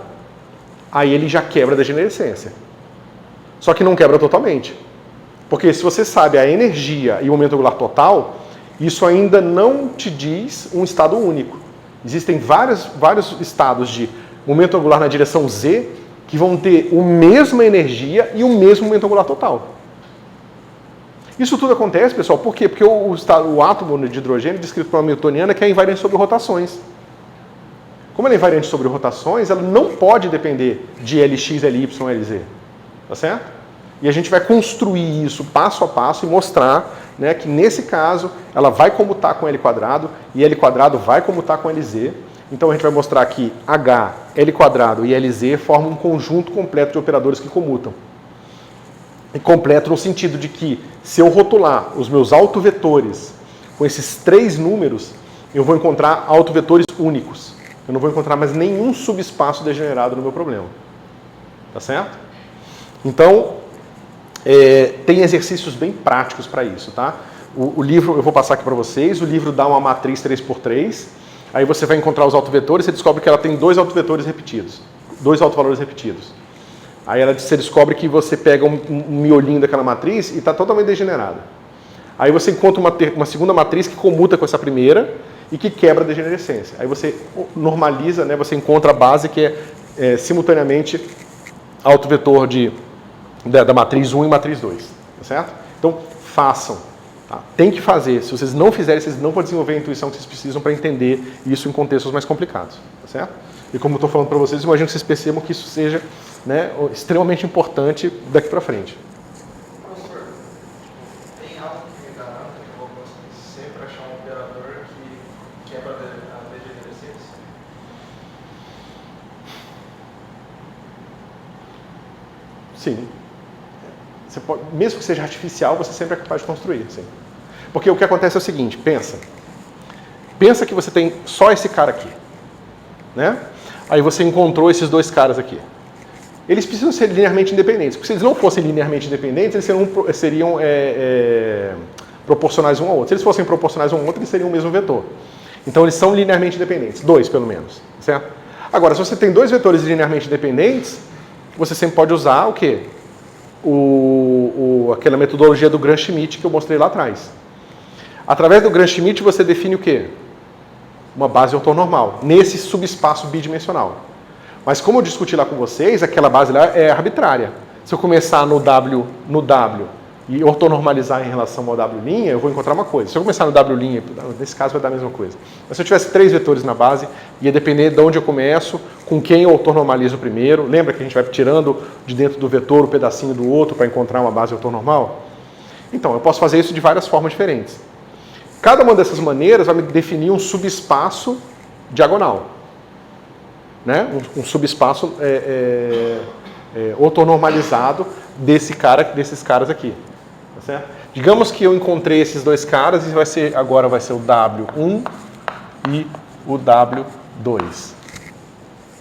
aí ele já quebra a degenerescência. Só que não quebra totalmente. Porque se você sabe a energia e o momento angular total, isso ainda não te diz um estado único. Existem vários estados de momento angular na direção Z que vão ter a mesma energia e o mesmo momento angular total. Isso tudo acontece, pessoal, por quê? Porque o átomo de hidrogênio é descrito por uma hamiltoniana que é invariante sobre rotações. Como ela é invariante sobre rotações, ela não pode depender de Lx, Ly, Lz. Tá certo? E a gente vai construir isso passo a passo e mostrar, né, que nesse caso ela vai comutar com L² e L² vai comutar com Lz. Então a gente vai mostrar que H, L² e Lz formam um conjunto completo de operadores que comutam. E completo no sentido de que, se eu rotular os meus autovetores com esses três números, eu vou encontrar autovetores únicos. Eu não vou encontrar mais nenhum subespaço degenerado no meu problema. Tá certo? Então, tem exercícios bem práticos para isso, tá? O livro, eu vou passar aqui para vocês, o livro dá uma matriz 3x3, aí você vai encontrar os autovetores, você descobre que ela tem dois autovetores repetidos, dois autovalores repetidos. Aí você descobre que você pega um miolinho daquela matriz e está totalmente degenerado. Aí você encontra uma segunda matriz que comuta com essa primeira, e que quebra a degenerescência. Aí você normaliza, né, você encontra a base que é simultaneamente autovetor da matriz 1 e matriz 2, tá certo? Então, façam. Tá? Tem que fazer. Se vocês não fizerem, vocês não vão desenvolver a intuição que vocês precisam para entender isso em contextos mais complicados, tá certo? E como eu estou falando para vocês, imagino que vocês percebam que isso seja, né, extremamente importante daqui para frente. Professor, tem algo que me garanta que eu vou conseguir sempre achar um operador que quebra a degenerescência? Sim. Você pode, mesmo que seja artificial, você sempre é capaz de construir. Sim. Porque o que acontece é o seguinte, pensa que você tem só esse cara aqui, né? Aí você encontrou esses dois caras aqui. Eles precisam ser linearmente independentes, porque se eles não fossem linearmente independentes, eles seriam proporcionais um ao outro. Se eles fossem proporcionais um ao outro, eles seriam o mesmo vetor. Então eles são linearmente independentes, dois pelo menos, certo? Agora, se você tem dois vetores linearmente independentes, você sempre pode usar o quê? Aquela metodologia do Gram-Schmidt que eu mostrei lá atrás. Através do Gram-Schmidt você define o quê? Uma base ortonormal, nesse subespaço bidimensional. Mas como eu discuti lá com vocês, aquela base lá é arbitrária. Se eu começar no W e ortonormalizar em relação ao W', eu vou encontrar uma coisa. Se eu começar no W', nesse caso vai dar a mesma coisa. Mas se eu tivesse 3 vetores na base, ia depender de onde eu começo, com quem eu ortonormalizo primeiro. Lembra que a gente vai tirando de dentro do vetor um pedacinho do outro para encontrar uma base ortonormal? Então, eu posso fazer isso de várias formas diferentes. Cada uma dessas maneiras vai me definir um subespaço diagonal. Né? Um subespaço ortonormalizado desses caras aqui. Tá certo? Digamos que eu encontrei esses dois caras e agora vai ser o W1 e o W2.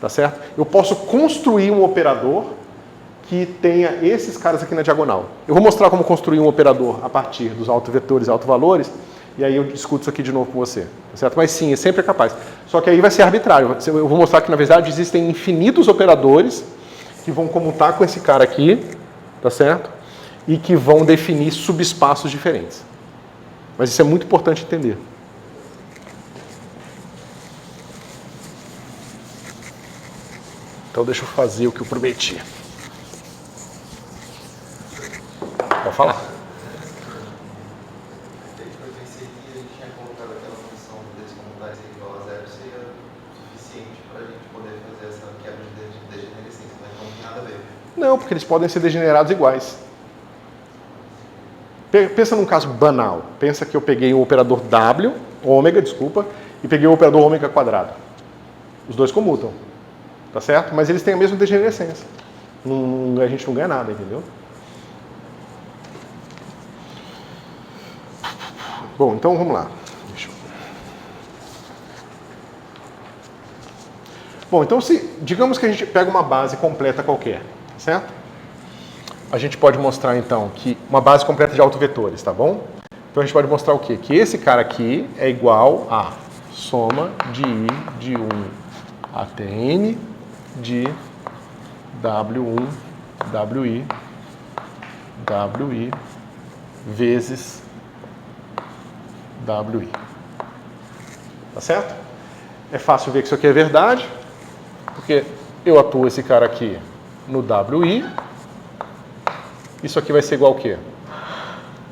Tá certo? Eu posso construir um operador que tenha esses caras aqui na diagonal. Eu vou mostrar como construir um operador a partir dos autovetores e autovalores, e aí eu discuto isso aqui de novo com você. Tá certo? Mas sim, sempre é capaz. Só que aí vai ser arbitrário. Eu vou mostrar que, na verdade, existem infinitos operadores que vão comutar com esse cara aqui, tá certo? E que vão definir subespaços diferentes. Mas isso é muito importante entender. Então deixa eu fazer o que eu prometi. Pode falar. Eu pensei que a gente tinha colocado aquela função desses computares igual a zero seria suficiente para a gente poder fazer essa quebra de degenerescência, mas não tem nada a ver. Não, porque eles podem ser degenerados iguais. Pensa num caso banal. Pensa que eu peguei o operador ômega, e peguei o operador ômega quadrado. Os dois comutam. Tá certo? Mas eles têm a mesma degenerescência. A gente não ganha nada, entendeu? Bom, então vamos lá. Bom, então digamos que a gente pega uma base completa qualquer, certo? A gente pode mostrar então que uma base completa de autovetores, tá bom? Então a gente pode mostrar o quê? Que esse cara aqui é igual a soma de I de 1 até N de W1, WI, WI vezes WI. Tá certo? É fácil ver que isso aqui é verdade, porque eu atuo esse cara aqui no WI. Isso aqui vai ser igual ao quê?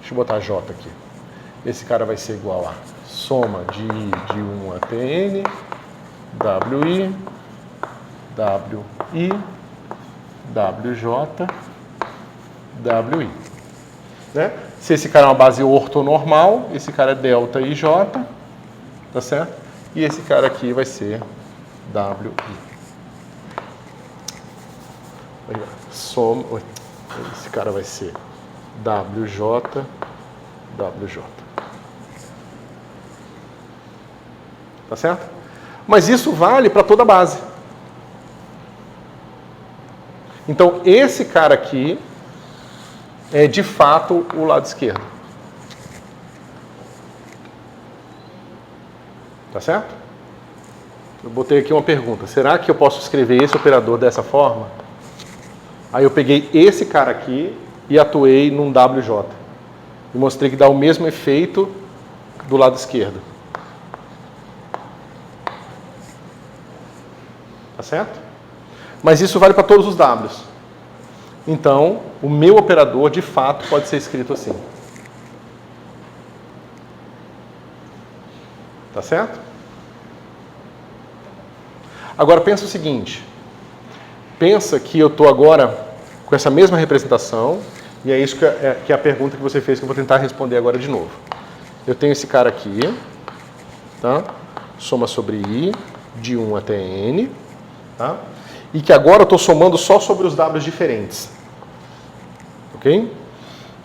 Deixa eu botar J aqui. Esse cara vai ser igual a soma de I de 1 até N, WI, WI, WJ, WI. Né? Se esse cara é uma base ortonormal, esse cara é delta IJ, tá certo? E esse cara aqui vai ser WI. Soma, esse cara vai ser WJ, WJ. Tá certo? Mas isso vale para toda a base. Então, esse cara aqui é, de fato, o lado esquerdo. Tá certo? Eu botei aqui uma pergunta. Será que eu posso escrever esse operador dessa forma? Aí eu peguei esse cara aqui e atuei num WJ. E mostrei que dá o mesmo efeito do lado esquerdo. Tá certo? Mas isso vale para todos os Ws. Então, o meu operador, de fato, pode ser escrito assim. Tá certo? Agora, pensa o seguinte. Pensa que eu estou agora com essa mesma representação, e é isso que é a pergunta que você fez, que eu vou tentar responder agora de novo. Eu tenho esse cara aqui, tá? Soma sobre I, de 1 até N, tá? E que agora eu estou somando só sobre os Ws diferentes. Ok?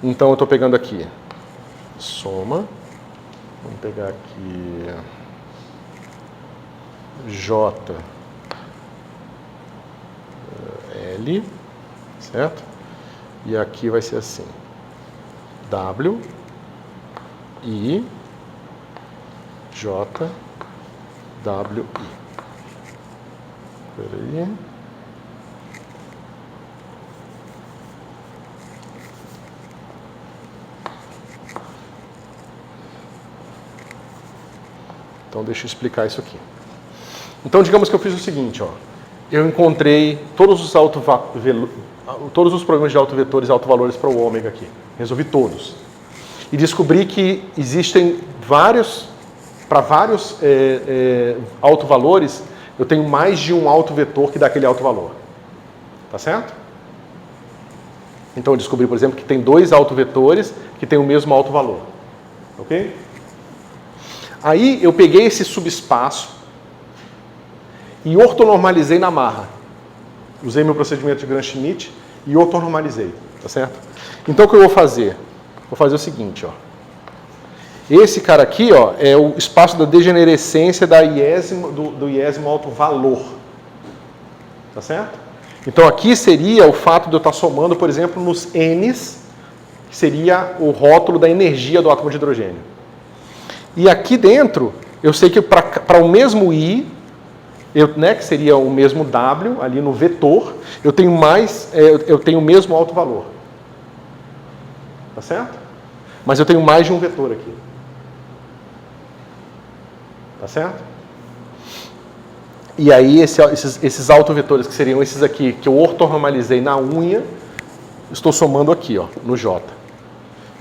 Então eu estou pegando aqui, soma, vamos pegar aqui, J, L, certo? E aqui vai ser assim, W, I, J, W, I. Espera aí. Então, deixa eu explicar isso aqui. Então, digamos que eu fiz o seguinte, ó. Eu encontrei todos os problemas de autovetores e autovalores para o ômega aqui. Resolvi todos. E descobri que existem para vários autovalores, eu tenho mais de um autovetor que dá aquele autovalor. Tá certo? Então, eu descobri, por exemplo, que tem 2 autovetores que têm o mesmo autovalor. Ok? Aí eu peguei esse subespaço e ortonormalizei na marra. Usei meu procedimento de Gram-Schmidt e ortonormalizei, tá certo? Então o que eu vou fazer? Vou fazer o seguinte, ó. Esse cara aqui, ó, é o espaço da degenerescência do iésimo autovalor. Tá certo? Então aqui seria o fato de eu estar somando, por exemplo, nos N's, que seria o rótulo da energia do átomo de hidrogênio. E aqui dentro, eu sei que para o mesmo I, que seria o mesmo W, ali no vetor, eu tenho o mesmo alto valor. Tá certo? Mas eu tenho mais de um vetor aqui. Tá certo? E aí esses autovetores, que seriam esses aqui, que eu ortonormalizei na unha, estou somando aqui, ó, no J.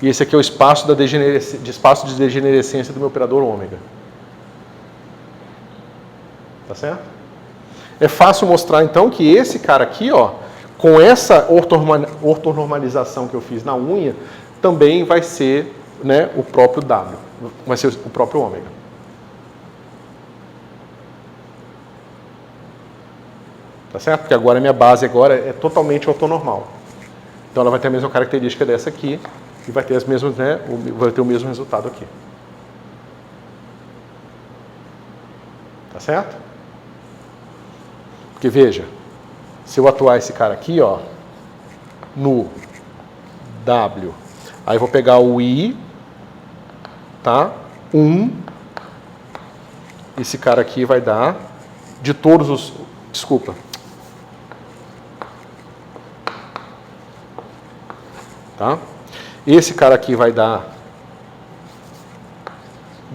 E esse aqui é o espaço de degenerescência do meu operador ômega. Tá certo? É fácil mostrar, então, que esse cara aqui, ó, com essa ortonormalização que eu fiz na unha, também vai ser, né, o próprio W. Vai ser o próprio ômega. Tá certo? Porque agora a minha base agora é totalmente ortonormal. Então ela vai ter a mesma característica dessa aqui. E vai ter as mesmas, né? Vai ter o mesmo resultado aqui. Tá certo? Porque veja, se eu atuar esse cara aqui, ó, no W, aí eu vou pegar o I, tá? 1. Esse cara aqui vai dar de todos os, desculpa. Tá? Esse cara aqui vai dar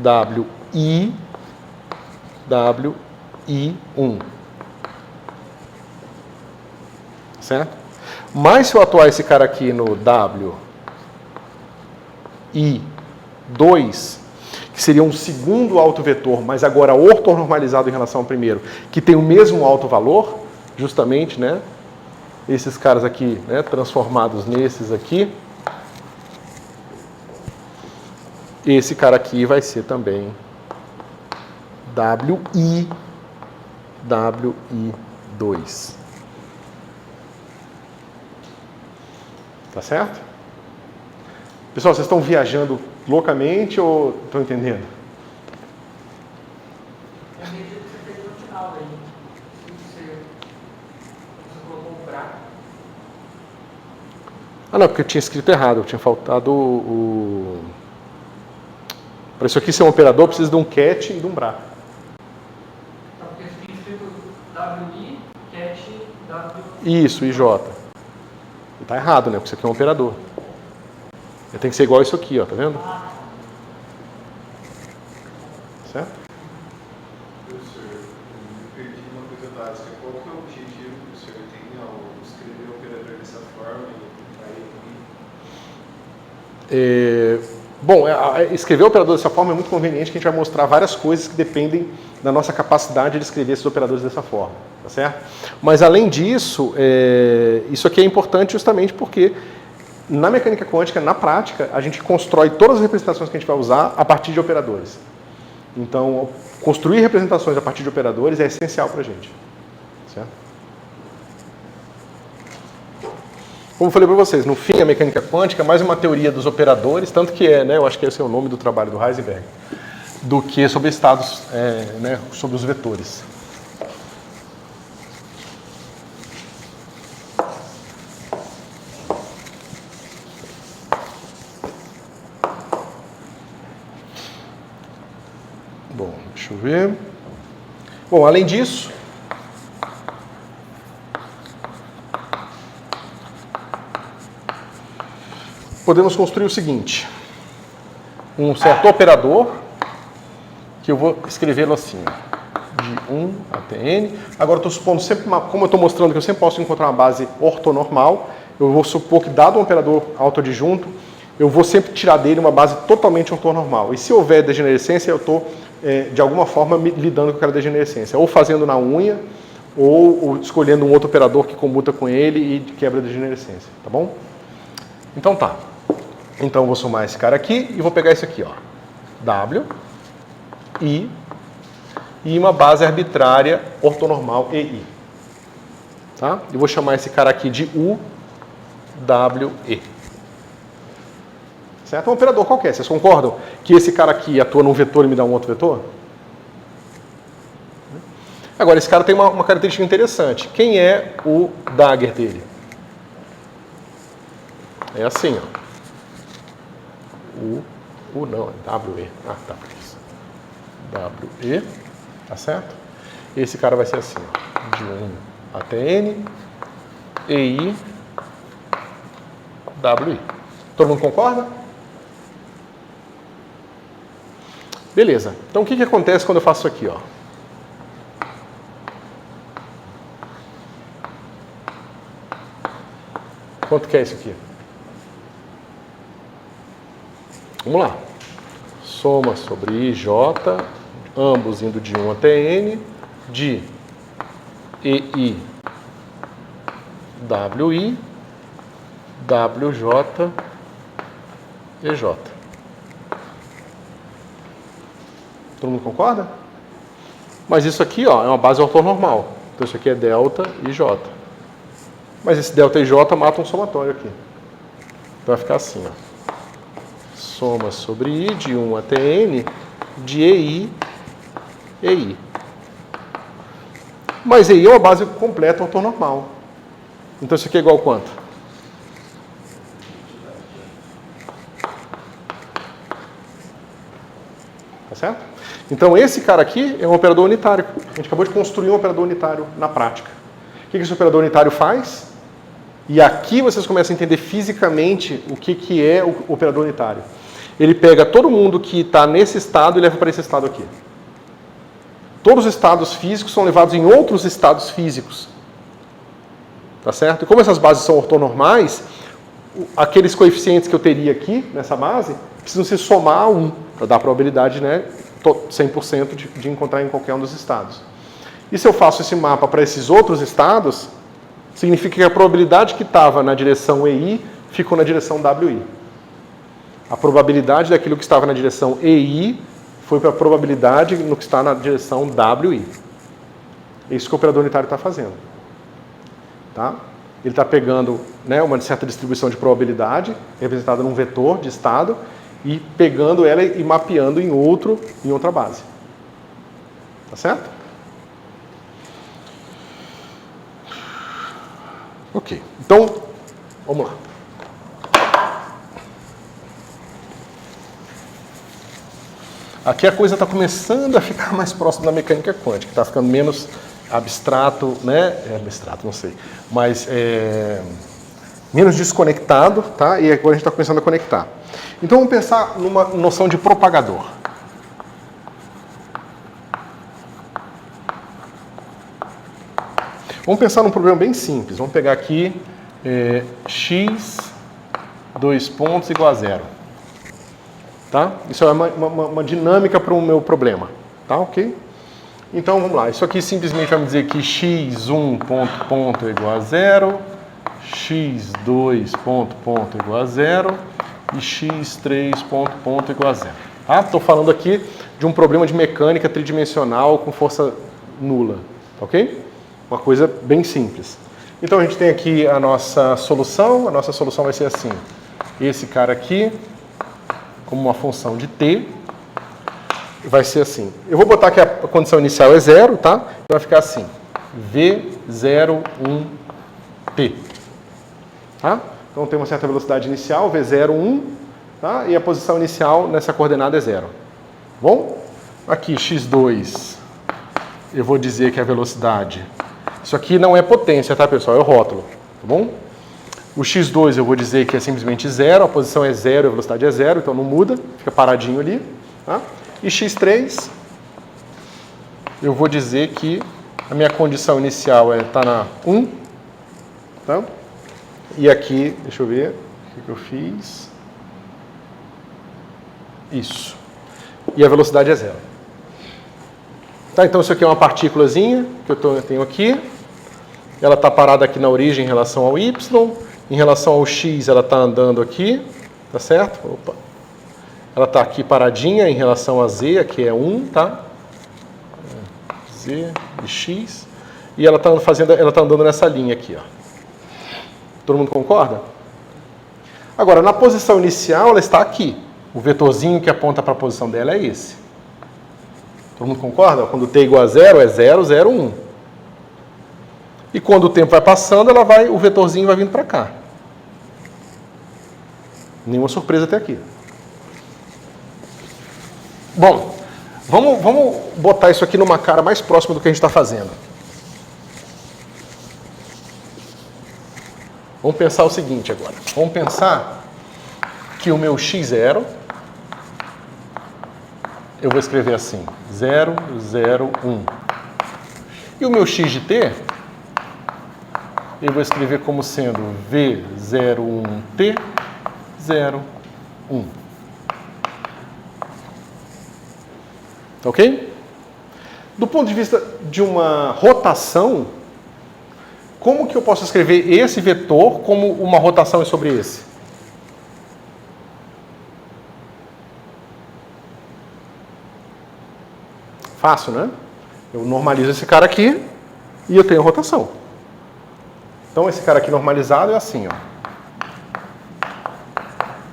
WI1. Certo? Mas se eu atuar esse cara aqui no WI2, que seria um segundo autovetor, mas agora ortonormalizado em relação ao primeiro, que tem o mesmo autovalor, justamente, né? Esses caras aqui, né, transformados nesses aqui. Esse cara aqui vai ser também WI2. Tá certo? Pessoal, vocês estão viajando loucamente ou estão entendendo? É a medida que você fez no final aí. Você colocou o braço. Ah, não, porque eu tinha escrito errado. Eu tinha faltado o... Para isso aqui ser um operador, precisa de um cat e de um bra. Então, porque você tem escrito WI, cat, W... Isso, IJ. Está errado, né? Porque isso aqui é um operador. Tem que ser igual isso aqui, ó, tá vendo? Certo? Professor, eu me perdi uma coisa básica. Qual Bom, escrever operadores dessa forma é muito conveniente, que a gente vai mostrar várias coisas que dependem da nossa capacidade de escrever esses operadores dessa forma, tá certo? Mas além disso, isso aqui é importante justamente porque na mecânica quântica, na prática, a gente constrói todas as representações que a gente vai usar a partir de operadores. Então, construir representações a partir de operadores é essencial para a gente, certo? Como eu falei para vocês, no fim a mecânica quântica é mais uma teoria dos operadores, tanto que eu acho que esse é o nome do trabalho do Heisenberg, do que sobre estados, sobre os vetores. Bom, deixa eu ver. Bom, além disso, podemos construir o seguinte, um certo operador, que eu vou escrevê-lo assim, de 1 até n. Agora eu estou supondo sempre, como eu estou mostrando que eu sempre posso encontrar uma base ortonormal, eu vou supor que dado um operador autoadjunto, eu vou sempre tirar dele uma base totalmente ortonormal. E se houver degenerescência, eu estou, de alguma forma, lidando com aquela degenerescência, ou fazendo na unha, ou escolhendo um outro operador que comuta com ele e quebra a degenerescência, tá bom? Então tá. Então eu vou somar esse cara aqui e vou pegar esse aqui, ó. W, I, e uma base arbitrária ortonormal EI. Tá? Eu vou chamar esse cara aqui de U, W, E. Certo? É um operador qualquer. Vocês concordam que esse cara aqui atua num vetor e me dá um outro vetor? Agora, esse cara tem uma característica interessante. Quem é o dagger dele? É assim, ó. Não, é WE. Ah, tá. WE, tá certo? Esse cara vai ser assim, ó. De 1 até N, EI, WI. Todo mundo concorda? Beleza. Então, o que acontece quando eu faço isso aqui, ó? Quanto que é isso aqui? Wamos lá. Soma sobre IJ, ambos indo de 1 até N, de EI, WI, WJ, EJ. Todo mundo concorda? Mas isso aqui, ó, é uma base ortonormal. Então isso aqui é delta e J. Mas esse delta e J mata um somatório aqui. Então vai ficar assim, ó. Soma sobre I de 1 até N de EI, EI. Mas EI é uma base completa ortonormal. Então isso aqui é igual a quanto? Tá certo? Então esse cara aqui é um operador unitário. A gente acabou de construir um operador unitário na prática. O que esse operador unitário faz? E aqui vocês começam a entender fisicamente o que é o operador unitário. Ele pega todo mundo que está nesse estado e leva para esse estado aqui. Todos os estados físicos são levados em outros estados físicos. Tá certo? E como essas bases são ortonormais, aqueles coeficientes que eu teria aqui nessa base precisam se somar a 1, para dar a probabilidade, né, 100% de encontrar em qualquer um dos estados. E se eu faço esse mapa para esses outros estados, significa que a probabilidade que estava na direção EI ficou na direção WI. A probabilidade daquilo que estava na direção EI foi para a probabilidade no que está na direção WI. É isso que o operador unitário está fazendo. Tá? Ele está pegando, né, uma certa distribuição de probabilidade, representada num vetor de estado, e pegando ela e mapeando em outra base. Tá certo? Ok. Então, vamos lá. Aqui a coisa está começando a ficar mais próxima da mecânica quântica, está ficando menos abstrato, né? Abstrato, não sei, mas menos desconectado, tá? E agora a gente está começando a conectar. Então vamos pensar numa noção de propagador. Vamos pensar num problema bem simples. Vamos pegar aqui x, 2 pontos igual a 0. Tá? Isso é uma dinâmica para o meu problema. Tá? Ok? Então, vamos lá. Isso aqui simplesmente vai me dizer que x1 ponto é igual a 0, x2 ponto igual a 0 e x3 ponto igual a 0. Tá? Estou falando aqui de um problema de mecânica tridimensional com força nula. Ok? Uma coisa bem simples. Então, a gente tem aqui a nossa solução. A nossa solução vai ser assim. Esse cara aqui, como uma função de t, vai ser assim. Eu vou botar que a condição inicial é 0, tá? Então vai ficar assim. V01t. Tá? Então tem uma certa velocidade inicial, V01, tá? E a posição inicial nessa coordenada é 0. Bom? Aqui, x2, eu vou dizer que a velocidade... Isso aqui não é potência, tá, pessoal? É o rótulo, tá bom? O x2 eu vou dizer que é simplesmente 0, a posição é 0 e a velocidade é 0, então não muda, fica paradinho ali. Tá? E x3, eu vou dizer que a minha condição inicial está na 1. Tá? E aqui, deixa eu ver, o que eu fiz? Isso. E a velocidade é 0. Tá? Então isso aqui é uma partículazinha que eu tenho aqui. Ela está parada aqui na origem em relação ao y. Em relação ao x, ela está andando aqui, tá certo? Opa. Ela está aqui paradinha em relação a z, aqui é 1, tá? Z e x. E ela está andando nessa linha aqui, ó. Todo mundo concorda? Agora, na posição inicial, ela está aqui. O vetorzinho que aponta para a posição dela é esse. Todo mundo concorda? Quando t é igual a 0, é 0, 0, 1. E quando o tempo vai passando, o vetorzinho vai vindo para cá. Nenhuma surpresa até aqui. Bom, vamos botar isso aqui numa cara mais próxima do que a gente está fazendo. Vamos pensar o seguinte agora. Vamos pensar que o meu x0, eu vou escrever assim, 0, 0, 1. E o meu x de t, eu vou escrever como sendo V01T, 0, 1. Ok? Do ponto de vista de uma rotação, como que eu posso escrever esse vetor como uma rotação sobre esse? Fácil, né? Eu normalizo esse cara aqui e eu tenho rotação. Então, esse cara aqui normalizado é assim, ó.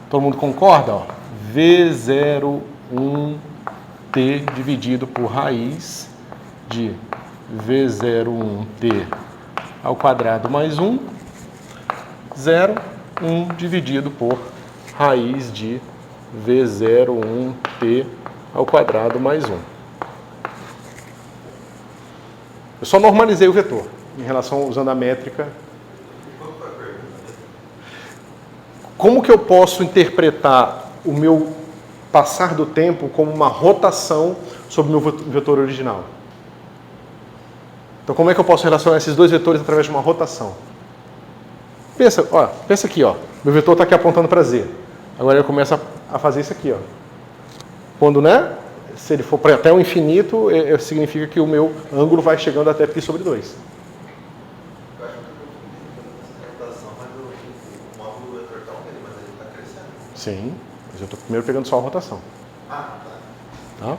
Todo mundo concorda? Ó? V01T dividido por raiz de V01T ao quadrado mais 1, 0, 1 dividido por raiz de V01T ao quadrado mais 1. Eu só normalizei o vetor em relação usando a métrica. Como que eu posso interpretar o meu passar do tempo como uma rotação sobre o meu vetor original? Então, como é que eu posso relacionar esses dois vetores através de uma rotação? Pensa aqui, ó. Meu vetor está aqui apontando para Z. Agora eu começo a fazer isso aqui, ó. Quando, né? Se ele for até o infinito, significa que o meu ângulo vai chegando até π sobre 2. Sim, mas eu estou primeiro pegando só a rotação. Tá?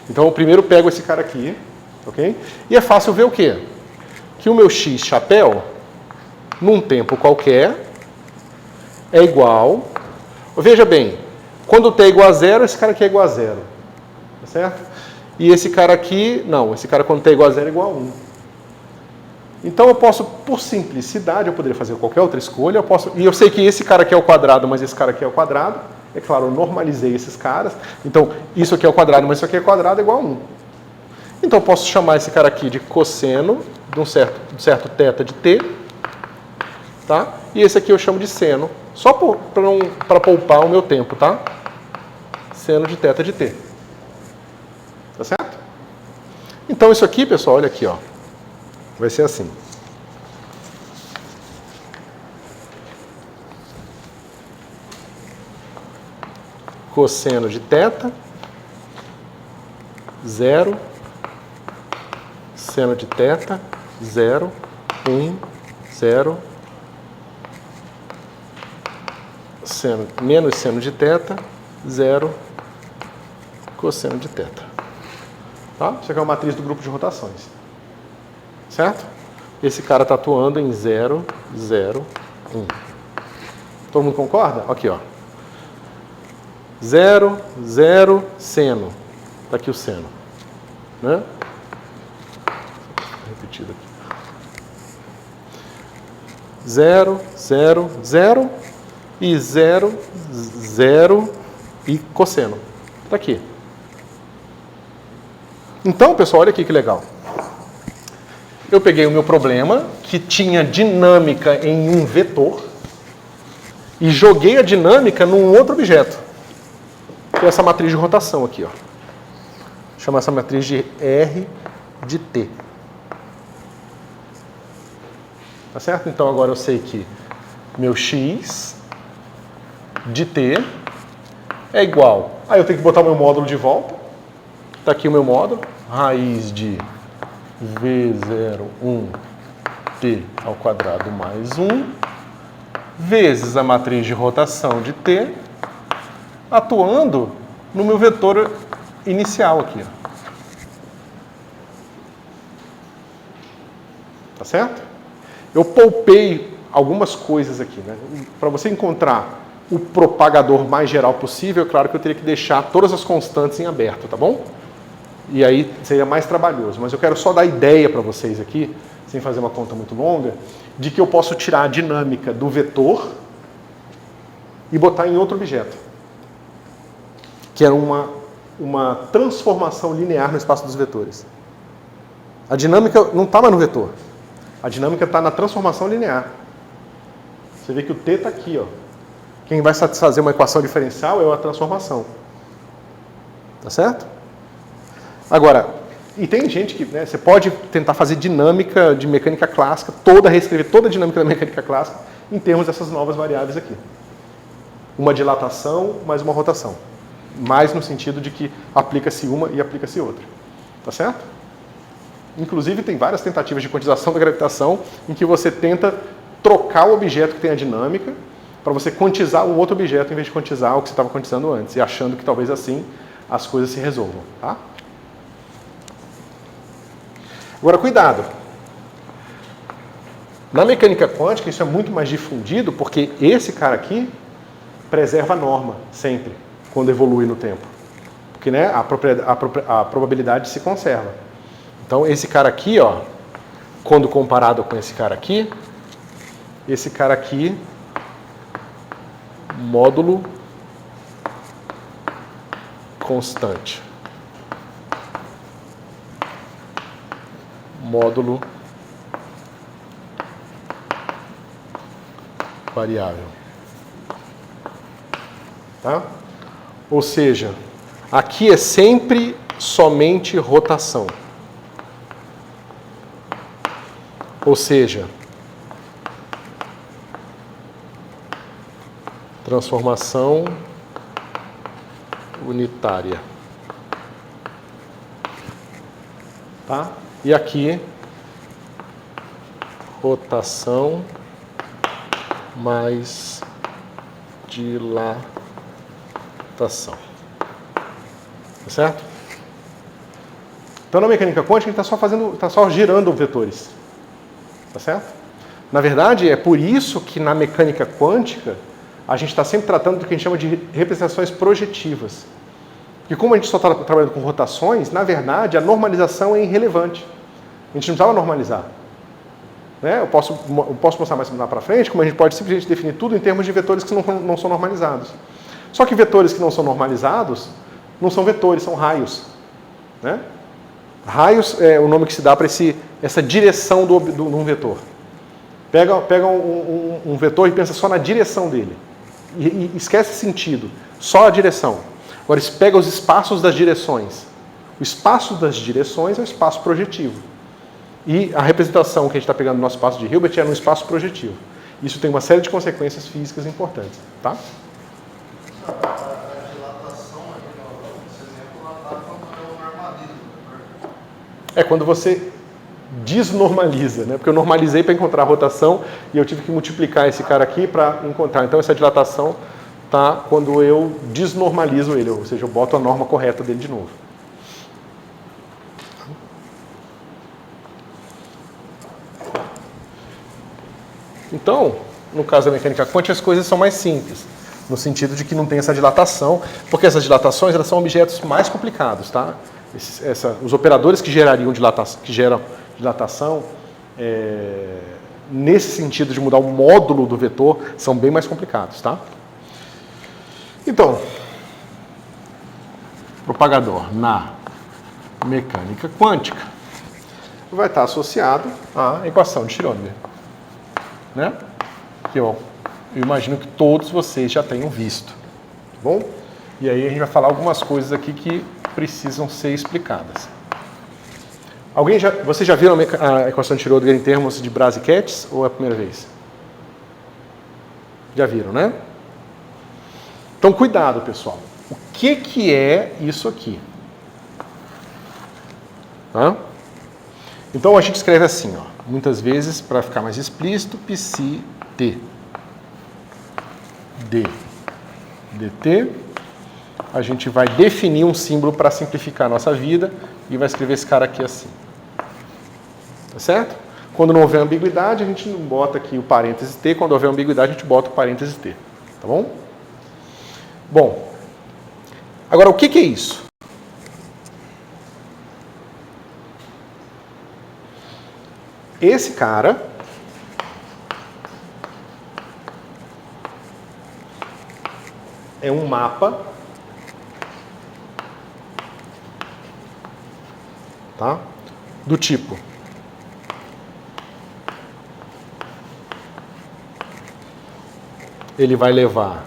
Então, eu primeiro pego esse cara aqui, ok? E é fácil ver o quê? Que o meu x chapéu, num tempo qualquer, é igual... Veja bem, quando t é igual a 0, esse cara aqui é igual a 0. Tá certo? E esse cara aqui, não, esse cara quando t é igual a 0 é igual a 1. Então eu posso, por simplicidade, eu poderia fazer qualquer outra escolha, e eu sei que esse cara aqui é o quadrado, mas esse cara aqui é o quadrado. É claro, eu normalizei esses caras. Então, isso aqui é o quadrado, mas isso aqui é quadrado, é igual a 1. Então eu posso chamar esse cara aqui de cosseno de um certo θ de t. Tá? E esse aqui eu chamo de seno, só para poupar o meu tempo, tá? Seno de θ de t. Tá certo? Então isso aqui, pessoal, olha aqui, ó. Vai ser assim. cosseno de θ, 0, seno de θ, 0, 1, 0, menos seno de θ, 0, cosseno de θ. Tá? Isso aqui é uma matriz do grupo de rotações. Certo? Esse cara está atuando em 0, 0, 1. Todo mundo concorda? Aqui, ó. 0, 0, seno. Está aqui o seno. Né? Repetido aqui. 0, 0, 0 e 0, 0 e cosseno. Está aqui. Então, pessoal, olha aqui que legal. Eu peguei o meu problema, que tinha dinâmica em um vetor, e joguei a dinâmica num outro objeto. Que é essa matriz de rotação aqui, ó. Chama essa matriz de R de T. Tá certo? Então agora eu sei que meu X de T é igual. Aí eu tenho que botar o meu módulo de volta. Está aqui o meu módulo. Raiz de V01T ao quadrado mais 1 vezes a matriz de rotação de T atuando no meu vetor inicial aqui. Tá certo? Eu poupei algumas coisas aqui, né? Para você encontrar o propagador mais geral possível, é claro que eu teria que deixar todas as constantes em aberto, tá bom? E aí seria mais trabalhoso. Mas eu quero só dar ideia para vocês aqui, sem fazer uma conta muito longa, de que eu posso tirar a dinâmica do vetor e botar em outro objeto. Que é uma transformação linear no espaço dos vetores. A dinâmica não está mais no vetor. A dinâmica está na transformação linear. Você vê que o t está aqui, ó. Quem vai satisfazer uma equação diferencial é a transformação. Tá certo? Agora, e tem gente que, né, você pode tentar fazer dinâmica de mecânica clássica, reescrever toda a dinâmica da mecânica clássica em termos dessas novas variáveis aqui. Uma dilatação mais uma rotação. Mais no sentido de que aplica-se uma e aplica-se outra. Tá certo? Inclusive, tem várias tentativas de quantização da gravitação em que você tenta trocar o objeto que tem a dinâmica para você quantizar um outro objeto em vez de quantizar o que você estava quantizando antes, e achando que talvez assim as coisas se resolvam. Tá? Agora, cuidado. Na mecânica quântica, isso é muito mais difundido, porque esse cara aqui preserva a norma, sempre, quando evolui no tempo. Porque, né, a probabilidade se conserva. Então, esse cara aqui, ó, quando comparado com esse cara aqui, módulo constante. Módulo variável. Tá? Ou seja, aqui é sempre somente rotação. Ou seja, transformação unitária. Tá? E aqui, rotação mais dilatação. Tá certo? Então, na mecânica quântica, a gente está só girando vetores. Tá certo? Na verdade, é por isso que na mecânica quântica a gente está sempre tratando do que a gente chama de representações projetivas. E como a gente só está trabalhando com rotações, na verdade, a normalização é irrelevante. A gente não precisava normalizar. Né? Eu posso mostrar mais lá para frente como a gente pode simplesmente definir tudo em termos de vetores que não são normalizados. Só que vetores que não são normalizados não são vetores, são raios. Né? Raios é o nome que se dá para essa direção de um vetor. Pega um vetor e pensa só na direção dele. E esquece sentido, só a direção. Agora, pega os espaços das direções. O espaço das direções é o espaço projetivo. E a representação que a gente está pegando no nosso espaço de Hilbert é no espaço projetivo. Isso tem uma série de consequências físicas importantes. Tá? A dilatação É quando você desnormaliza, né? Porque eu normalizei para encontrar a rotação e eu tive que multiplicar esse cara aqui para encontrar. Então essa dilatação tá quando eu desnormalizo ele, ou seja, eu boto a norma correta dele de novo. Então, no caso da mecânica quântica, as coisas são mais simples, no sentido de que não tem essa dilatação, porque essas dilatações elas são objetos mais complicados, tá? Os operadores que geram dilatação, nesse sentido de mudar o módulo do vetor, são bem mais complicados, tá? Então, propagador na mecânica quântica vai estar associado à equação de Schrödinger, né? Que eu imagino que todos vocês já tenham visto, tá bom? E aí a gente vai falar algumas coisas aqui que precisam ser explicadas. Vocês já viram a equação de Schrödinger em termos de Brasicats ou é a primeira vez? Já viram, né? Então, cuidado, pessoal. O que é isso aqui? Tá? Então, a gente escreve assim, ó, muitas vezes, para ficar mais explícito, psi t d dt. A gente vai definir um símbolo para simplificar a nossa vida e vai escrever esse cara aqui assim. Tá certo? Quando não houver ambiguidade, a gente não bota aqui o parênteses t. Quando houver ambiguidade, a gente bota o parênteses t. Tá bom? Bom, agora o que é isso? Esse cara é um mapa, tá? Do tipo ele vai levar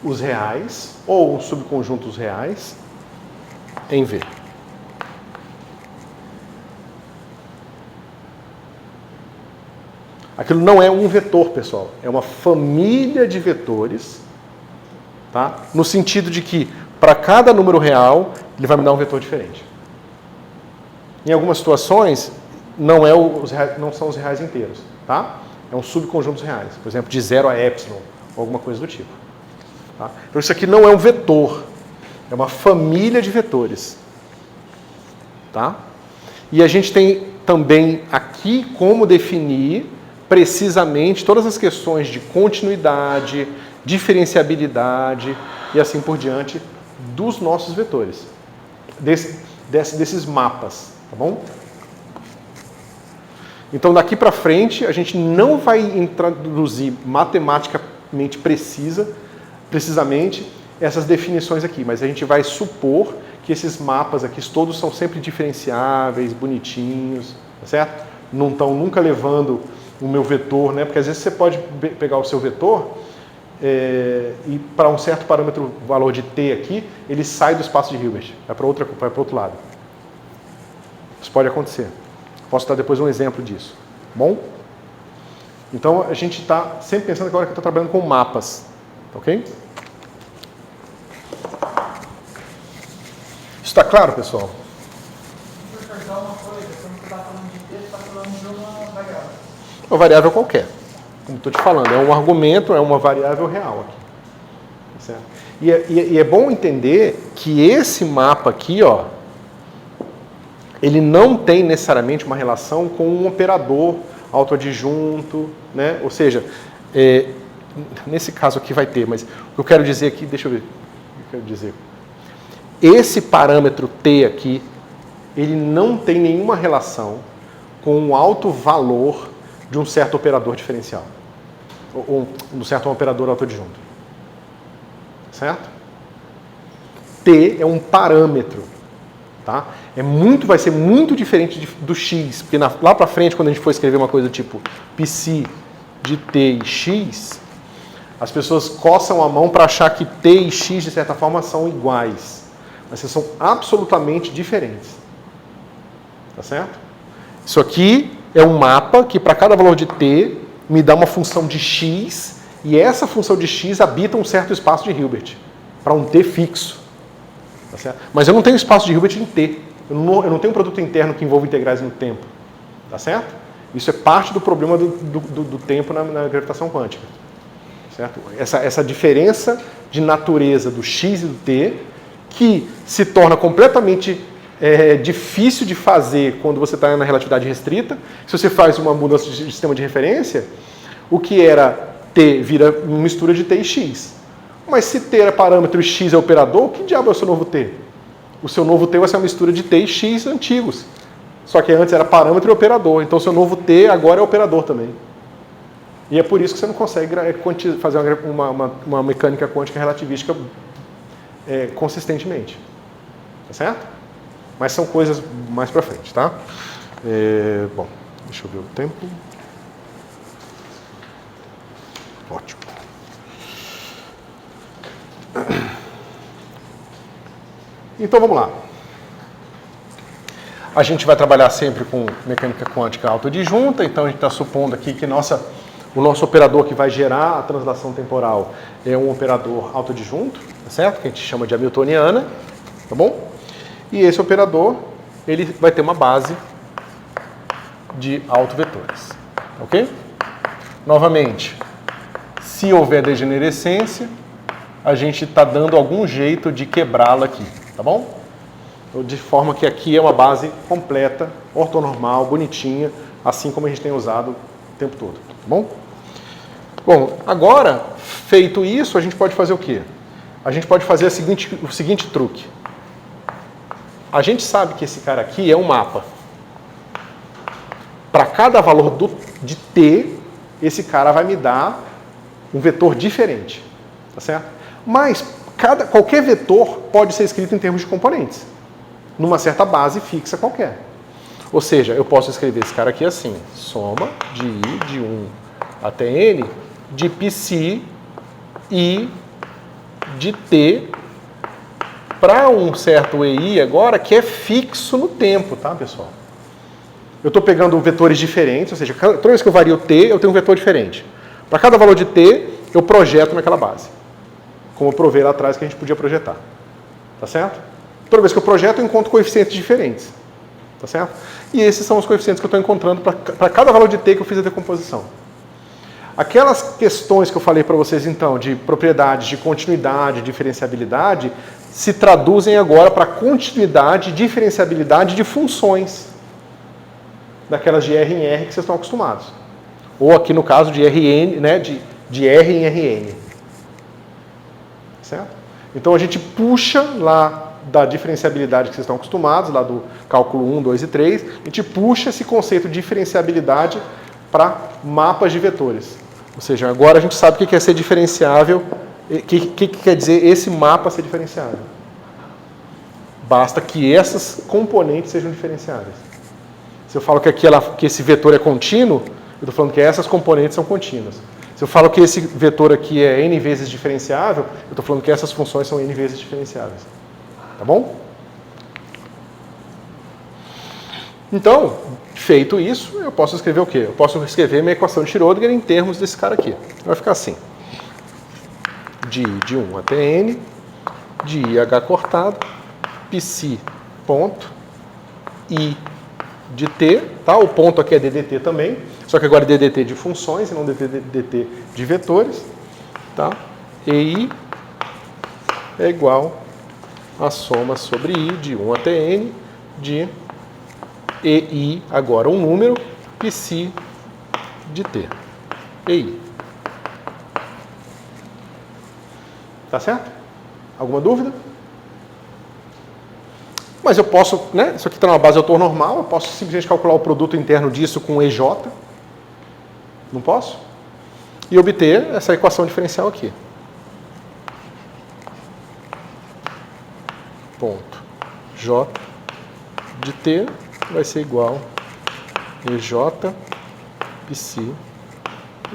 os reais ou um subconjunto dos reais em V. Aquilo não é um vetor, pessoal. É uma família de vetores, tá? No sentido de que, para cada número real, ele vai me dar um vetor diferente. Em algumas situações, não são os reais inteiros, tá? É um subconjunto dos reais. Por exemplo, de 0 a epsilon, ou alguma coisa do tipo. Tá? Então, isso aqui não é um vetor. É uma família de vetores. Tá? E a gente tem também aqui como definir precisamente todas as questões de continuidade, diferenciabilidade e assim por diante dos nossos vetores, desses mapas, tá bom? Então daqui para frente a gente não vai introduzir matematicamente precisamente essas definições aqui, mas a gente vai supor que esses mapas aqui todos são sempre diferenciáveis, bonitinhos, tá certo? Não estão nunca levando o meu vetor, né? Porque às vezes você pode pegar o seu vetor e para um certo parâmetro, valor de t aqui, ele sai do espaço de Hilbert, vai para outro lado. Isso pode acontecer. Posso dar depois um exemplo disso. Bom? Então a gente está sempre pensando agora que eu estou trabalhando com mapas, ok? Isso está claro, pessoal? Só uma coisa, quando você está falando de texto, está falando de uma variável. Uma variável qualquer. Como estou te falando, é um argumento, é uma variável real aqui. Certo? E é bom entender que esse mapa aqui, ó, ele não tem necessariamente uma relação com um operador autoadjunto, né? Ou seja, nesse caso aqui vai ter, mas o que eu quero dizer aqui, deixa eu ver o que eu quero dizer. Esse parâmetro t aqui, ele não tem nenhuma relação com o alto valor de um certo operador diferencial, ou um certo operador autoadjunto. Certo? T é um parâmetro, tá? Vai ser muito diferente do x, porque lá para frente, quando a gente for escrever uma coisa tipo psi de t e x, as pessoas coçam a mão para achar que t e x, de certa forma, são iguais. Mas são absolutamente diferentes. Tá certo? Isso aqui é um mapa que, para cada valor de t, me dá uma função de x, e essa função de x habita um certo espaço de Hilbert, para um t fixo. Tá certo? Mas eu não tenho espaço de Hilbert em t. Eu não tenho um produto interno que envolva integrais no tempo. Tá certo? Isso é parte do problema do tempo na gravitação quântica. Certo? Essa diferença de natureza do x e do t, que se torna completamente difícil de fazer quando você está na relatividade restrita. Se você faz uma mudança de sistema de referência, o que era t vira uma mistura de t e x. Mas se t é parâmetro e x é operador, que diabo é o seu novo t? O seu novo t vai ser uma mistura de t e x antigos. Só que antes era parâmetro e operador. Então o seu novo t agora é operador também. E é por isso que você não consegue fazer uma mecânica quântica relativística consistentemente. Tá certo? Mas são coisas mais para frente, tá? Bom, deixa eu ver o tempo. Ótimo. Então vamos lá. A gente vai trabalhar sempre com mecânica quântica autodisjunta, então a gente está supondo aqui que o nosso operador que vai gerar a translação temporal é um operador autodisjunto, tá certo? Que a gente chama de hamiltoniana, tá bom? E esse operador, ele vai ter uma base de autovetores, ok? Novamente, se houver degenerescência, a gente está dando algum jeito de quebrá-la aqui, tá bom? De forma que aqui é uma base completa, ortonormal, bonitinha, assim como a gente tem usado o tempo todo, tá bom? Bom, agora, feito isso, a gente pode fazer o quê? A gente pode fazer o seguinte truque. A gente sabe que esse cara aqui é um mapa. Para cada valor de t, esse cara vai me dar um vetor diferente, tá certo? Mas qualquer vetor pode ser escrito em termos de componentes, numa certa base fixa qualquer. Ou seja, eu posso escrever esse cara aqui assim, soma de i de 1 até n, de psi i de t, para um certo EI agora que é fixo no tempo, tá, pessoal? Eu estou pegando vetores diferentes, ou seja, toda vez que eu vario t, eu tenho um vetor diferente. Para cada valor de t, eu projeto naquela base. Como eu provei lá atrás que a gente podia projetar. Tá certo? Toda vez que eu projeto, eu encontro coeficientes diferentes. Tá certo? E esses são os coeficientes que eu estou encontrando para cada valor de t que eu fiz a decomposição. Aquelas questões que eu falei para vocês, então, de propriedades de continuidade, diferenciabilidade, se traduzem agora para continuidade e diferenciabilidade de funções. Daquelas de R em R que vocês estão acostumados. Ou aqui no caso de Rn, né, de R em Rn. Certo? Então a gente puxa lá da diferenciabilidade que vocês estão acostumados, lá do cálculo 1, 2 e 3, a gente puxa esse conceito de diferenciabilidade para mapas de vetores. Ou seja, agora a gente sabe o que é ser diferenciável, o que quer dizer esse mapa ser diferenciável. Basta que essas componentes sejam diferenciáveis. Se eu falo que esse vetor é contínuo, eu estou falando que essas componentes são contínuas. Se eu falo que esse vetor aqui é n vezes diferenciável, eu estou falando que essas funções são n vezes diferenciáveis. Tá bom? Então, feito isso, eu posso escrever o quê? Eu posso escrever minha equação de Schrödinger em termos desse cara aqui. Vai ficar assim. De 1 até n, de IH cortado, psi ponto, i de t, tá? O ponto aqui é ddt também, só que agora é ddt de funções e não ddt de vetores, tá? EI é igual a soma sobre i de 1 até n de EI, agora um número, psi de t. EI. Tá certo? Alguma dúvida? Mas eu posso, né? Isso aqui está numa base ortonormal, eu posso simplesmente calcular o produto interno disso com EJ. Não posso? E obter essa equação diferencial aqui. Ponto J de T vai ser igual a EJ psi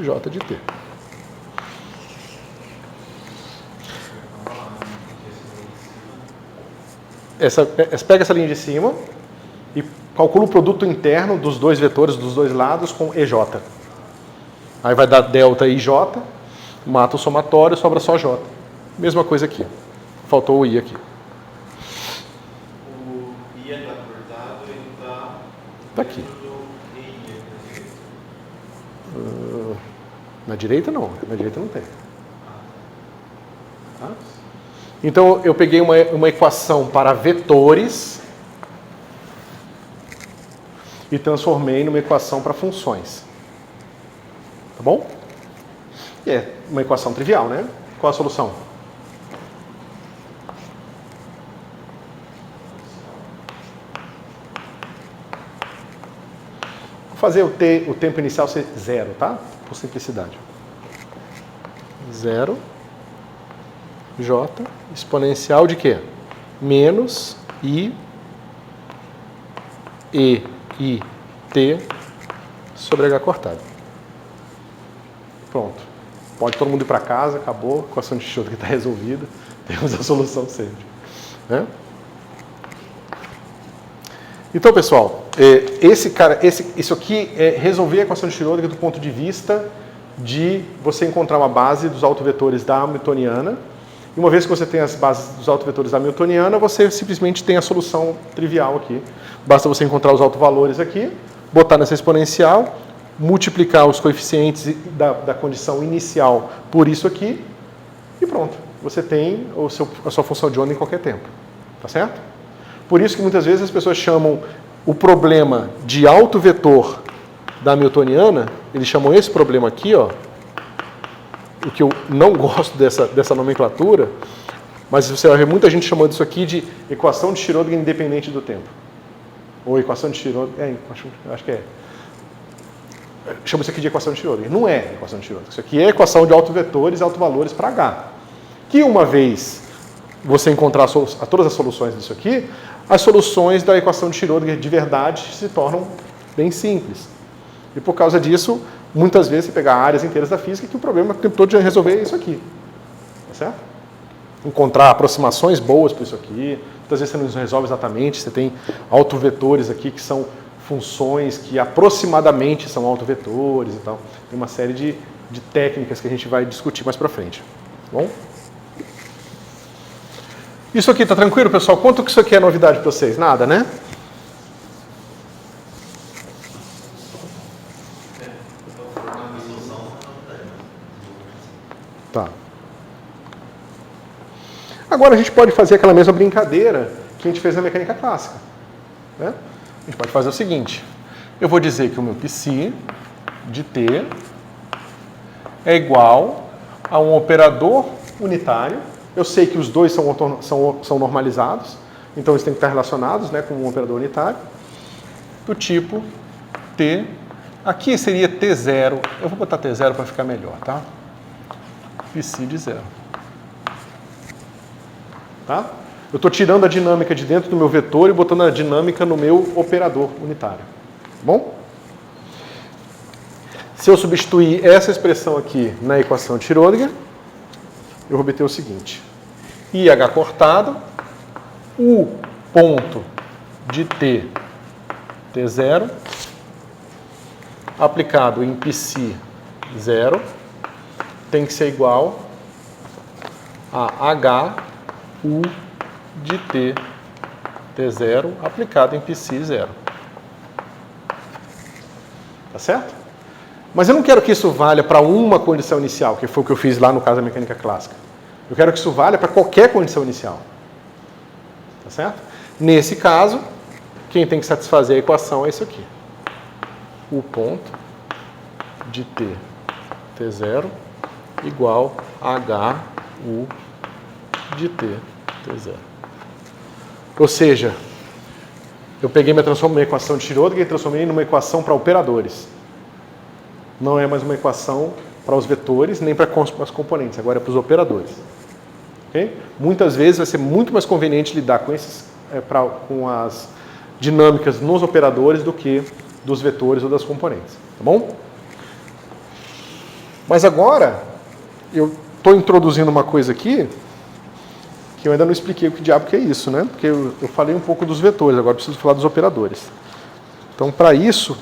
J de T. Pega essa linha de cima e calcula o produto interno dos dois vetores dos dois lados com EJ. Aí vai dar delta IJ, mata o somatório, sobra só J. Mesma coisa aqui. Faltou o I aqui. O I é da Está aqui. Na direita não. Na direita não tem. Tá? Então eu peguei uma equação para vetores e transformei numa equação para funções. Tá bom? E é uma equação trivial, né? Qual a solução? Vou fazer o tempo inicial ser 0, tá? Por simplicidade. 0 J exponencial de quê? Menos I T sobre H cortado. Pronto. Pode todo mundo ir para casa, acabou, a equação de Schrödinger está resolvida, temos a solução sempre. Né? Então, pessoal, isso aqui é resolver a equação de Schrödinger do ponto de vista de você encontrar uma base dos autovetores da Hamiltoniana. E uma vez que você tem as bases dos autovetores da Hamiltoniana, você simplesmente tem a solução trivial aqui. Basta você encontrar os autovalores aqui, botar nessa exponencial, multiplicar os coeficientes da condição inicial por isso aqui, e pronto. Você tem a sua função de onda em qualquer tempo. Tá certo? Por isso que muitas vezes as pessoas chamam o problema de autovetor da Hamiltoniana, eles chamam esse problema aqui, ó, o que eu não gosto dessa nomenclatura, mas você vai ver muita gente chamando isso aqui de equação de Schrödinger independente do tempo. Ou equação de Schrödinger, acho que é. Chama isso aqui de equação de Schrödinger. Não é equação de Schrödinger. Isso aqui é equação de autovetores e autovalores para H. Que uma vez você encontrar todas as soluções disso aqui, as soluções da equação de Schrödinger de verdade se tornam bem simples. E por causa disso, muitas vezes você pega áreas inteiras da física que o problema o tempo todo de resolver é isso aqui. Tá certo? Encontrar aproximações boas para isso aqui. Muitas vezes você não resolve exatamente, você tem autovetores aqui que são funções que aproximadamente são autovetores e tal. Tem uma série de técnicas que a gente vai discutir mais para frente. Tá bom? Isso aqui tá tranquilo, pessoal? Quanto que isso aqui é novidade para vocês? Nada, né? Tá. Agora a gente pode fazer aquela mesma brincadeira que a gente fez na mecânica clássica. Né? A gente pode fazer o seguinte. Eu vou dizer que o meu psi de t é igual a um operador unitário. Eu sei que os dois são normalizados, então eles têm que estar relacionados, né, com um operador unitário, do tipo t. Aqui seria t0. Eu vou botar t0 para ficar melhor, tá? Psi de 0. Tá? Eu estou tirando a dinâmica de dentro do meu vetor e botando a dinâmica no meu operador unitário. Bom? Se eu substituir essa expressão aqui na equação de Schrödinger, eu vou obter o seguinte. IH cortado, o ponto de t0, aplicado em psi 0, tem que ser igual a HU de t0 aplicado em psi 0. Tá certo? Mas eu não quero que isso valha para uma condição inicial, que foi o que eu fiz lá no caso da mecânica clássica. Eu quero que isso valha para qualquer condição inicial. Tá certo? Nesse caso, quem tem que satisfazer a equação é isso aqui. O ponto de t0 igual a HU de t0. Ou seja, eu peguei minha equação de Schrödinger e transformei numa equação para operadores. Não é mais uma equação para os vetores, nem para as componentes, agora é para os operadores. Okay? Muitas vezes vai ser muito mais conveniente lidar com as dinâmicas nos operadores do que dos vetores ou das componentes. Tá bom? Mas agora, eu estou introduzindo uma coisa aqui que eu ainda não expliquei o que diabo que é isso, né? Porque eu falei um pouco dos vetores, agora preciso falar dos operadores. Então, para isso,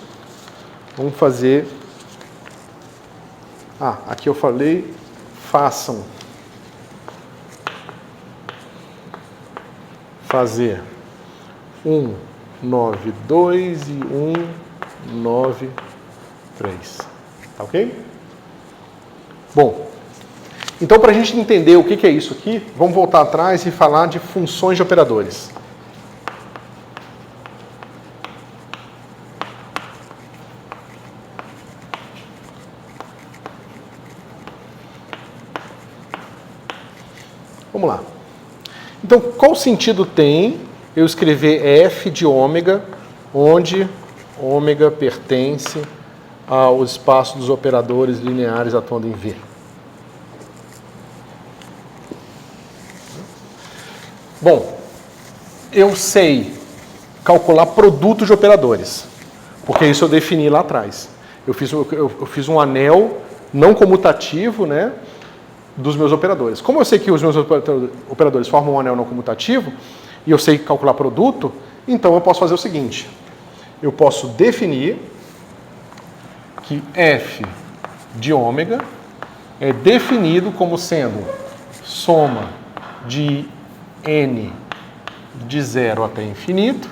vamos fazer... aqui eu falei, fazer um 9, 2 e 1, 9, 3. Tá ok? Bom, então para a gente entender o que é isso aqui, vamos voltar atrás e falar de funções de operadores. Vamos lá. Então, qual sentido tem eu escrever f de ômega, onde ômega pertence ao espaço dos operadores lineares atuando em V? Bom, eu sei calcular produto de operadores, porque isso eu defini lá atrás. Eu fiz um anel não comutativo, né, dos meus operadores. Como eu sei que os meus operadores formam um anel não comutativo, e eu sei calcular produto, então eu posso fazer o seguinte. Eu posso definir que f de ômega é definido como sendo soma de n de 0 até infinito,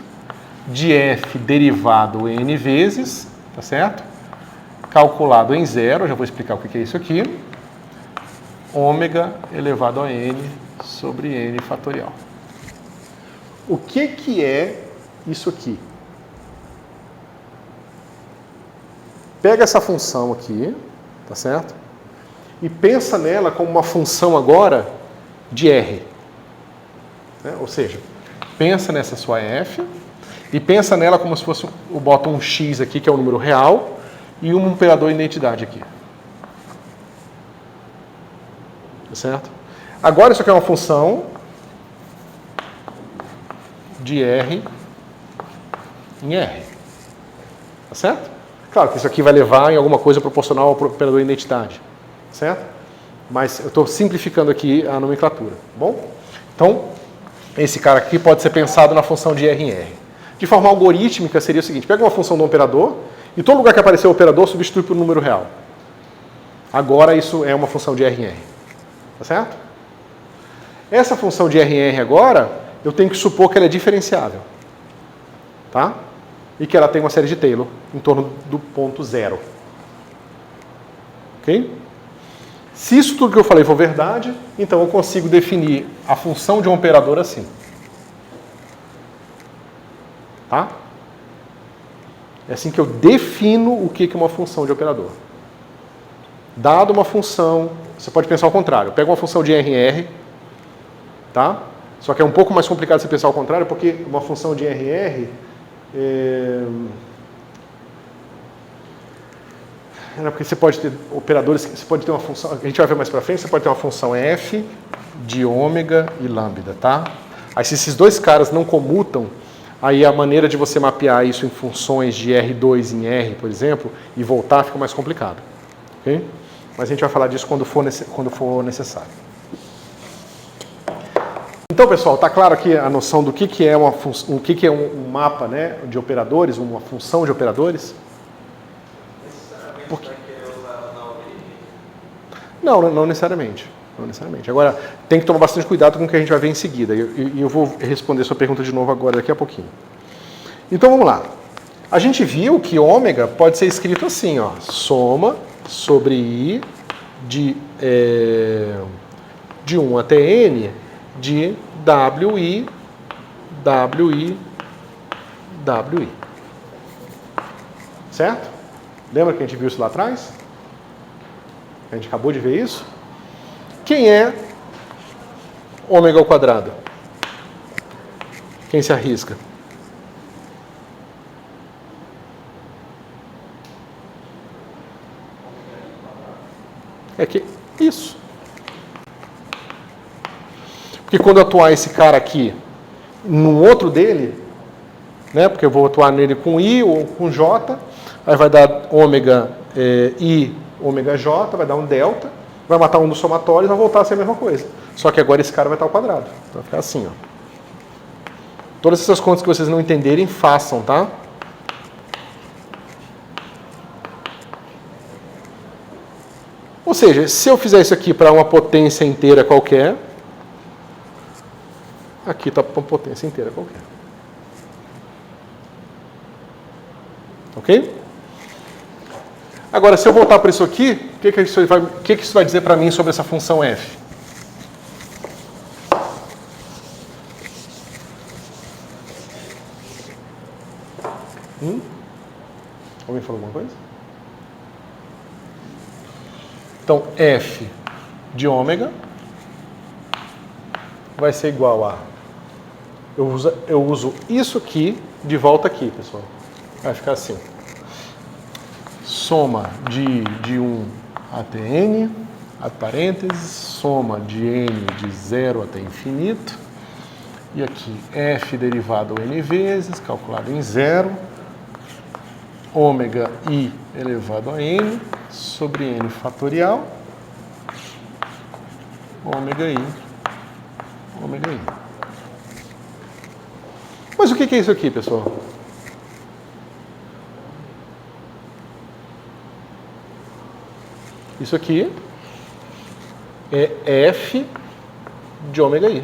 de f derivado n vezes, tá certo? Calculado em zero, já vou explicar o que é isso aqui, ômega elevado a n sobre n fatorial. O que é isso aqui? Pega essa função aqui, tá certo? E pensa nela como uma função agora de R. Né? Ou seja, pensa nessa sua f e pensa nela como se fosse, eu boto um x aqui, que é um número real, e um operador de identidade aqui. Tá certo? Agora isso aqui é uma função de R em R. Tá certo? Claro que isso aqui vai levar em alguma coisa proporcional ao operador de identidade. Certo? Mas eu estou simplificando aqui a nomenclatura. Tá bom? Então, esse cara aqui pode ser pensado na função de R em R. De forma algorítmica seria o seguinte, pega uma função do operador e todo lugar que aparecer o operador substitui por um número real. Agora isso é uma função de R em R. Tá certo? Essa função de R em R agora, eu tenho que supor que ela é diferenciável. Tá? E que ela tem uma série de Taylor em torno do ponto zero. Ok? Se isso tudo que eu falei for verdade, então eu consigo definir a função de um operador assim. Tá? É assim que eu defino o que é uma função de operador. Dado uma função, você pode pensar ao contrário. Pega uma função de R em R, tá? Só que é um pouco mais complicado você pensar ao contrário, porque uma função de R em R porque você pode ter operadores, você pode ter uma função, a gente vai ver mais para frente, você pode ter uma função f de ômega e lambda, tá? Aí se esses dois caras não comutam, aí a maneira de você mapear isso em funções de R2 em R, por exemplo, e voltar fica mais complicado. Ok? Mas a gente vai falar disso quando for necessário. Então, pessoal, está claro aqui a noção do que é um mapa, né, de operadores, uma função de operadores? Porque... Não necessariamente. Não necessariamente. Agora, tem que tomar bastante cuidado com o que a gente vai ver em seguida. E eu vou responder sua pergunta de novo agora, daqui a pouquinho. Então, vamos lá. A gente viu que ômega pode ser escrito assim, ó, soma sobre i de 1 até n de wi, wi, wi. Certo? Lembra que a gente viu isso lá atrás? A gente acabou de ver isso? Quem é ômega ao quadrado? Quem se arrisca? É que isso. Porque quando eu atuar esse cara aqui no outro dele, né, porque eu vou atuar nele com I ou com J, aí vai dar ômega I, ômega J, vai dar um delta, vai matar um dos somatórios e vai voltar a ser a mesma coisa. Só que agora esse cara vai estar ao quadrado. Então vai ficar assim, ó. Todas essas contas que vocês não entenderem, façam, tá? Ou seja, se eu fizer isso aqui para uma potência inteira qualquer, aqui está para uma potência inteira qualquer. Ok? Agora, se eu voltar para isso aqui, o que isso vai dizer para mim sobre essa função f? Alguém falou alguma coisa? Então, f de ômega vai ser igual a... Eu uso isso aqui de volta aqui, pessoal. Vai ficar assim. Soma de 1 até n, abre parênteses, soma de n de 0 até infinito. E aqui, f derivado n vezes, calculado em 0, ômega i elevado a n, sobre n fatorial, ômega i. Mas o que é isso aqui, pessoal? Isso aqui é f de ômega i.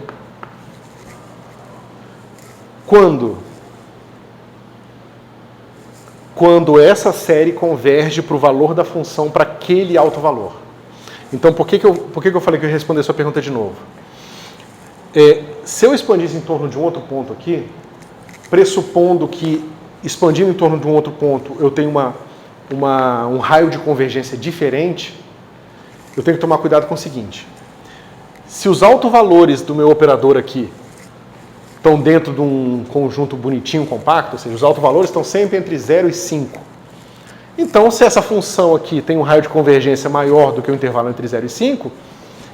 Quando essa série converge para o valor da função para aquele alto valor. Então, por que eu falei que eu ia responder a sua pergunta de novo? Se eu expandisse em torno de um outro ponto aqui, pressupondo que expandindo em torno de um outro ponto eu tenho um raio de convergência diferente, eu tenho que tomar cuidado com o seguinte. Se os autovalores do meu operador aqui estão dentro de um conjunto bonitinho, compacto, ou seja, os autovalores estão sempre entre 0 e 5. Então, se essa função aqui tem um raio de convergência maior do que o intervalo entre 0 e 5,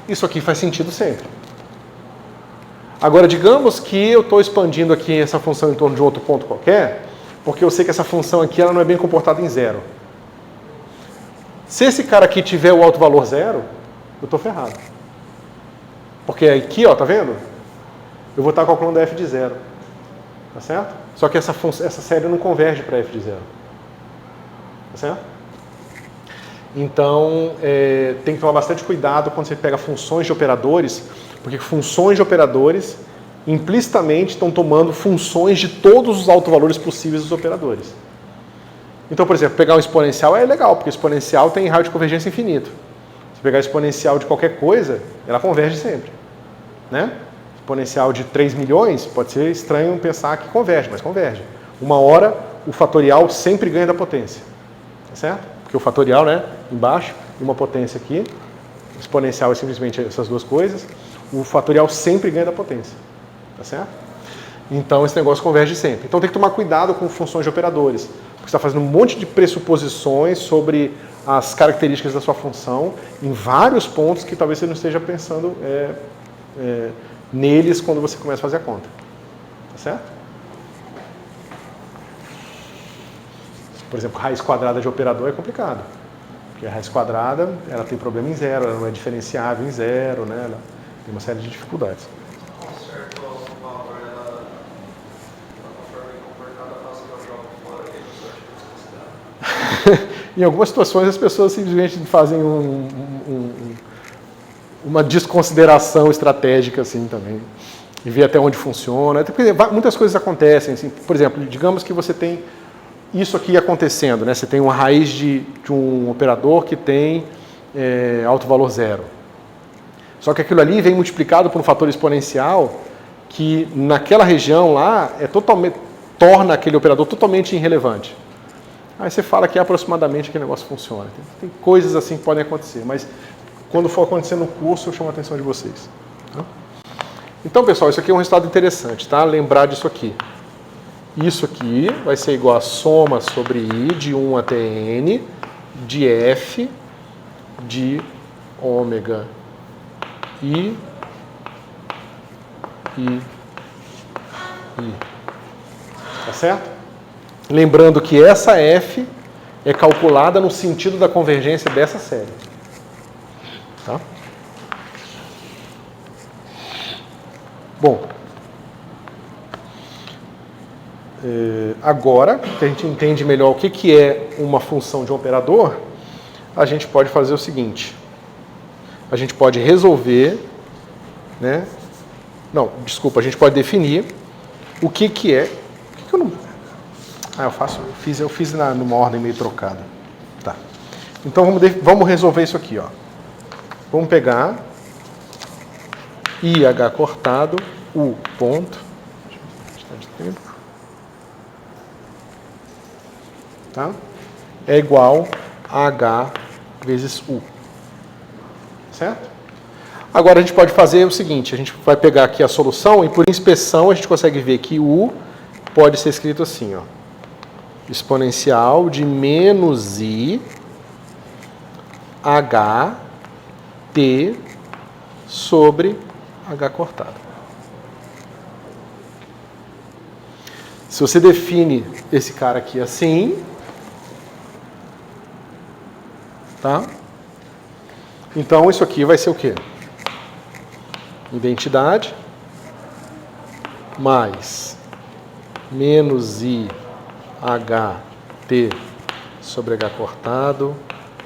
isso aqui faz sentido sempre. Agora, digamos que eu estou expandindo aqui essa função em torno de um outro ponto qualquer, porque eu sei que essa função aqui ela não é bem comportada em 0. Se esse cara aqui tiver o alto valor 0, eu estou ferrado. Porque aqui, ó, tá vendo? Eu vou estar calculando f de 0. Tá certo? Só que essa série não converge para f de 0. Tá certo? Então, tem que tomar bastante cuidado quando você pega funções de operadores, porque funções de operadores implicitamente estão tomando funções de todos os autovalores possíveis dos operadores. Então, por exemplo, pegar um exponencial é legal, porque o exponencial tem raio de convergência infinito. Se pegar exponencial de qualquer coisa, ela converge sempre. Né? Exponencial de 3 milhões, pode ser estranho pensar que converge, mas converge. Uma hora, o fatorial sempre ganha da potência. Tá certo? Porque o fatorial, né, embaixo, e uma potência aqui. O exponencial é simplesmente essas duas coisas. O fatorial sempre ganha da potência. Tá certo? Então, esse negócio converge sempre. Então, tem que tomar cuidado com funções de operadores. Porque você está fazendo um monte de pressuposições sobre as características da sua função em vários pontos que talvez você não esteja pensando neles quando você começa a fazer a conta. Tá certo? Por exemplo, raiz quadrada de operador é complicado. Porque a raiz quadrada ela tem problema em 0, ela não é diferenciável em 0, né? Ela tem uma série de dificuldades. Em algumas situações as pessoas simplesmente fazem uma desconsideração estratégica assim também e ver até onde funciona. Porque muitas coisas acontecem. Assim, por exemplo, digamos que você tem isso aqui acontecendo, né? Você tem uma raiz de um operador que tem alto valor 0. Só que aquilo ali vem multiplicado por um fator exponencial que naquela região lá torna aquele operador totalmente irrelevante. Aí você fala que aproximadamente aquele negócio funciona. Tem coisas assim que podem acontecer, mas quando for acontecer no curso eu chamo a atenção de vocês. Tá? Então, pessoal, isso aqui é um resultado interessante, tá? Lembrar disso aqui. Isso aqui vai ser igual a soma sobre i de 1 até n de f de ômega i. Tá certo? Lembrando que essa f é calculada no sentido da convergência dessa série. Tá? Bom, agora que a gente entende melhor o que é uma função de um operador, a gente pode fazer o seguinte. A gente pode resolver, né? Não, desculpa, a gente pode definir o que é... Eu fiz numa ordem meio trocada. Tá. Então vamos resolver isso aqui, ó. Vamos pegar IH cortado, U ponto. Tá? É igual a H vezes U. Certo? Agora a gente pode fazer o seguinte, a gente vai pegar aqui a solução e por inspeção a gente consegue ver que U pode ser escrito assim, ó. Exponencial de menos I H T sobre H cortado. Se você define esse cara aqui assim, tá? Então isso aqui vai ser o quê? Identidade mais menos I H T sobre H cortado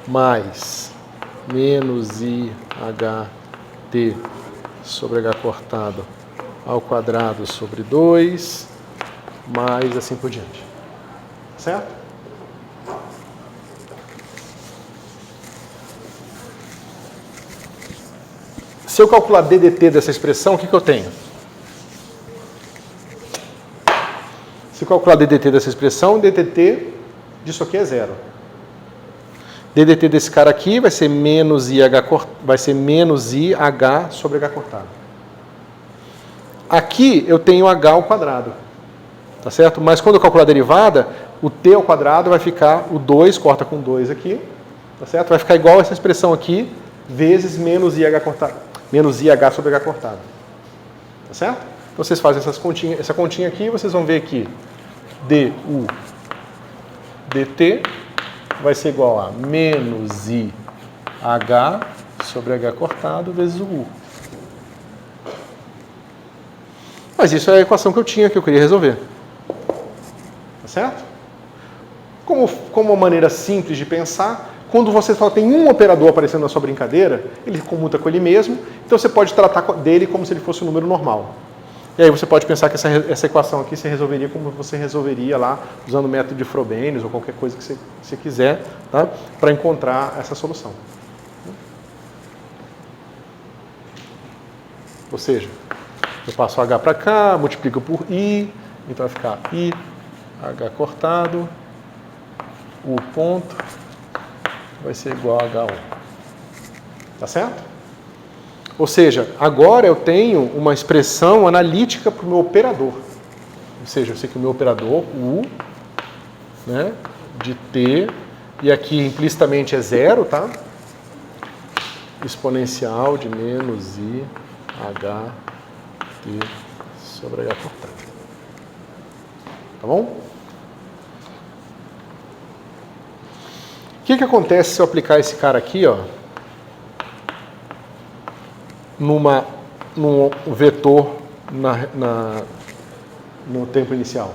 mais menos I H T sobre H cortado ao quadrado sobre 2 mais assim por diante. Certo? Se eu calcular DDT dessa expressão, o que eu tenho? Se eu calcular DDT dessa expressão, DDT disso aqui é 0. DDT desse cara aqui vai ser menos IH sobre H cortado. Aqui eu tenho H ao quadrado. Tá certo? Mas quando eu calcular a derivada, o T ao quadrado vai ficar, o 2 corta com 2 aqui. Tá certo? Vai ficar igual essa expressão aqui, vezes menos IH cortado. Menos IH sobre H cortado. Tá certo? Então vocês fazem essa continha aqui e vocês vão ver que du dt vai ser igual a menos IH sobre H cortado vezes o U. Mas isso é a equação que eu tinha, que eu queria resolver. Tá certo? Como uma maneira simples de pensar, quando você só tem um operador aparecendo na sua brincadeira, ele comuta com ele mesmo, então você pode tratar dele como se ele fosse um número normal. E aí você pode pensar que essa equação aqui você resolveria como você resolveria lá, usando o método de Frobenius ou qualquer coisa que você quiser, tá? Para encontrar essa solução. Ou seja, eu passo H para cá, multiplico por I, então vai ficar I, H cortado, U ponto, vai ser igual a H1. Tá certo? Ou seja, agora eu tenho uma expressão analítica para o meu operador. Ou seja, eu sei que o meu operador, U, né, de T, e aqui implicitamente é 0, tá? Exponencial de menos I, H, T sobre H cortado. Tá bom? O que acontece se eu aplicar esse cara aqui, ó, num vetor no tempo inicial?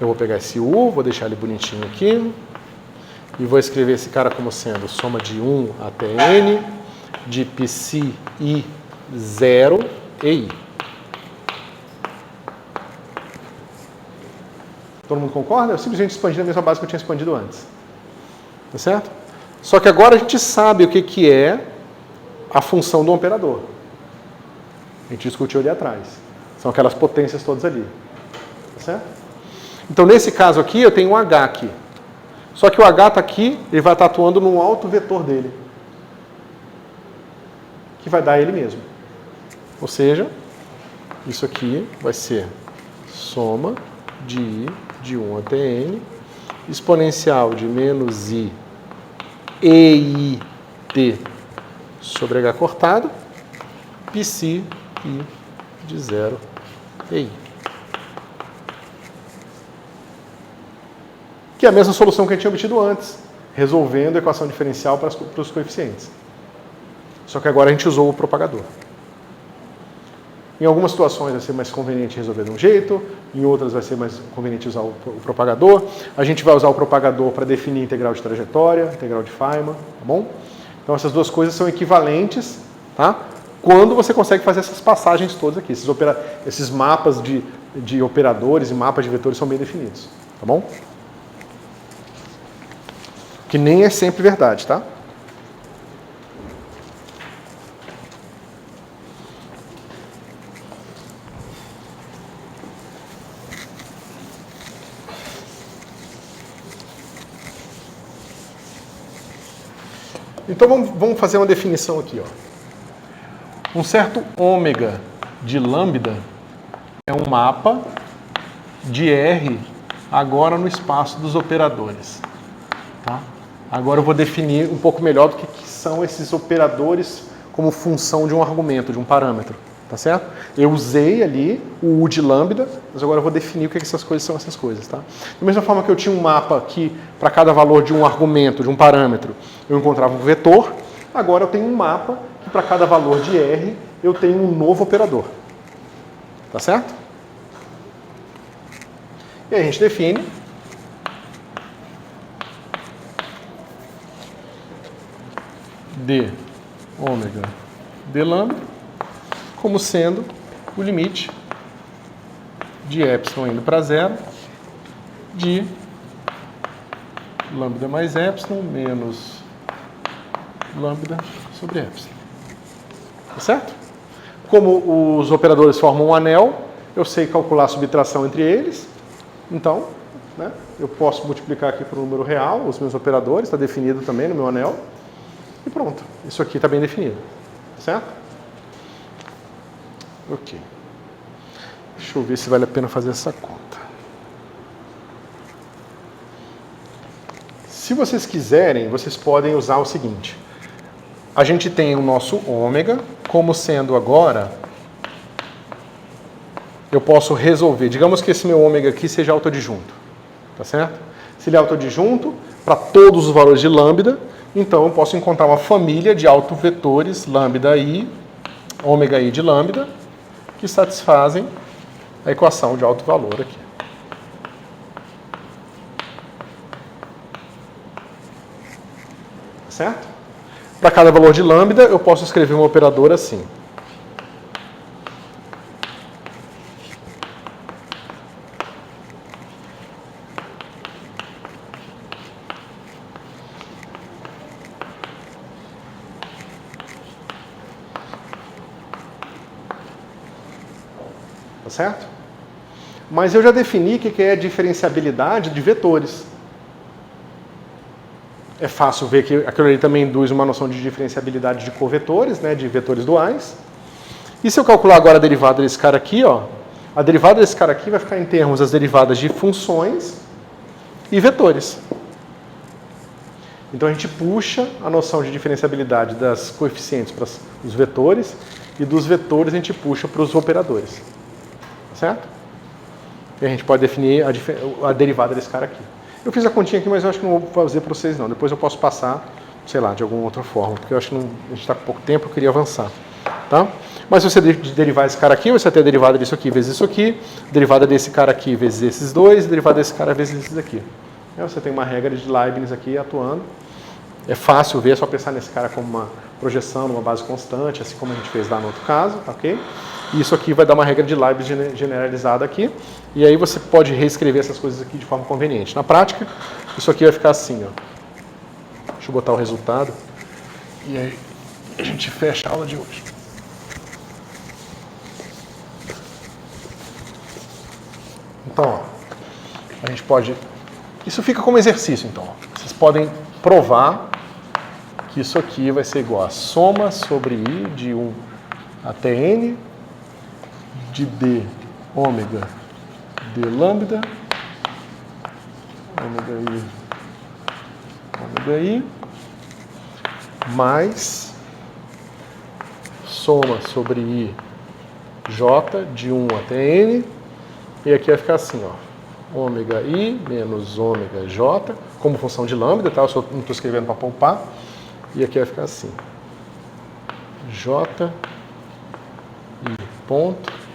Eu vou pegar esse U, vou deixar ele bonitinho aqui, e vou escrever esse cara como sendo soma de 1 até N, de psi I 0 e I. Todo mundo concorda? Eu simplesmente expandi na mesma base que eu tinha expandido antes. Tá certo? Só que agora a gente sabe o que é a função do operador. A gente discutiu ali atrás. São aquelas potências todas ali. Tá certo? Então, nesse caso aqui, eu tenho um H aqui. Só que o H está aqui, ele vai estar atuando num alto vetor dele. Que vai dar ele mesmo. Ou seja, isso aqui vai ser soma de I de 1 até N, exponencial de menos I e IT sobre H cortado, psi I de 0 e I. Que é a mesma solução que a gente tinha obtido antes, resolvendo a equação diferencial para os coeficientes. Só que agora a gente usou o propagador. Em algumas situações vai ser mais conveniente resolver de um jeito, em outras vai ser mais conveniente usar o propagador. A gente vai usar o propagador para definir integral de trajetória, integral de Feynman, tá bom? Então essas duas coisas são equivalentes, tá? quando você consegue fazer essas passagens todas aqui. Esses mapas de operadores e mapas de vetores são bem definidos. Tá bom? Que nem é sempre verdade, tá? Então vamos fazer uma definição aqui, ó. Um certo ômega de lambda é um mapa de R agora no espaço dos operadores. Tá? Agora eu vou definir um pouco melhor do que são esses operadores como função de um argumento, de um parâmetro. Tá certo? Eu usei ali o U de lambda, mas agora eu vou definir o que essas coisas são essas coisas. Tá? Da mesma forma que eu tinha um mapa aqui para cada valor de um argumento, de um parâmetro, eu encontrava um vetor, agora eu tenho um mapa que para cada valor de R eu tenho um novo operador. Tá certo? E aí a gente define d ômega d lambda como sendo o limite de epsilon indo para zero de lambda mais epsilon menos lambda sobre epsilon. Tá certo? Como os operadores formam um anel, eu sei calcular a subtração entre eles. Então, né, eu posso multiplicar aqui por um número real os meus operadores, está definido também no meu anel. E pronto. Isso aqui está bem definido. Tá certo? Ok. Deixa eu ver se vale a pena fazer essa conta. Se vocês quiserem, vocês podem usar o seguinte. A gente tem o nosso ômega, como sendo agora, eu posso resolver, digamos que esse meu ômega aqui seja autoadjunto, tá certo? Se ele é autoadjunto, para todos os valores de lambda, então eu posso encontrar uma família de autovetores lambda i, ômega i de lambda, que satisfazem a equação de alto valor aqui. Certo? Para cada valor de lambda, eu posso escrever um operador assim. Tá certo? Mas eu já defini o que é a diferenciabilidade de vetores. É fácil ver que aquilo ali também induz uma noção de diferenciabilidade de covetores, né, de vetores duais. E se eu calcular agora a derivada desse cara aqui, ó, a derivada desse cara aqui vai ficar em termos das derivadas de funções e vetores. Então a gente puxa a noção de diferenciabilidade das coeficientes para os vetores e dos vetores a gente puxa para os operadores. Certo? E a gente pode definir a derivada desse cara aqui. Eu fiz a continha aqui, mas eu acho que não vou fazer para vocês não. Depois eu posso passar, sei lá, de alguma outra forma, porque eu acho que a gente está com pouco tempo, eu queria avançar. Tá? Mas se você derivar esse cara aqui, você vai ter a derivada disso aqui vezes isso aqui, derivada desse cara aqui vezes esses dois, e derivada desse cara vezes esses aqui. Você tem uma regra de Leibniz aqui atuando. É fácil ver, é só pensar nesse cara como uma projeção numa base constante, assim como a gente fez lá no outro caso, ok? E isso aqui vai dar uma regra de Leibniz generalizada aqui, e aí você pode reescrever essas coisas aqui de forma conveniente. Na prática, isso aqui vai ficar assim, ó. Deixa eu botar o resultado, e aí a gente fecha a aula de hoje. Então, ó, a gente pode... Isso fica como exercício, então. Vocês podem provar que isso aqui vai ser igual a soma sobre i de 1 até n de d ômega d lambda ômega i mais soma sobre i j de 1 até n, e aqui vai ficar assim, ó, ômega i menos ômega j, como função de lambda, tá? Eu só não estou escrevendo para poupar, e aqui vai ficar assim, j i ponto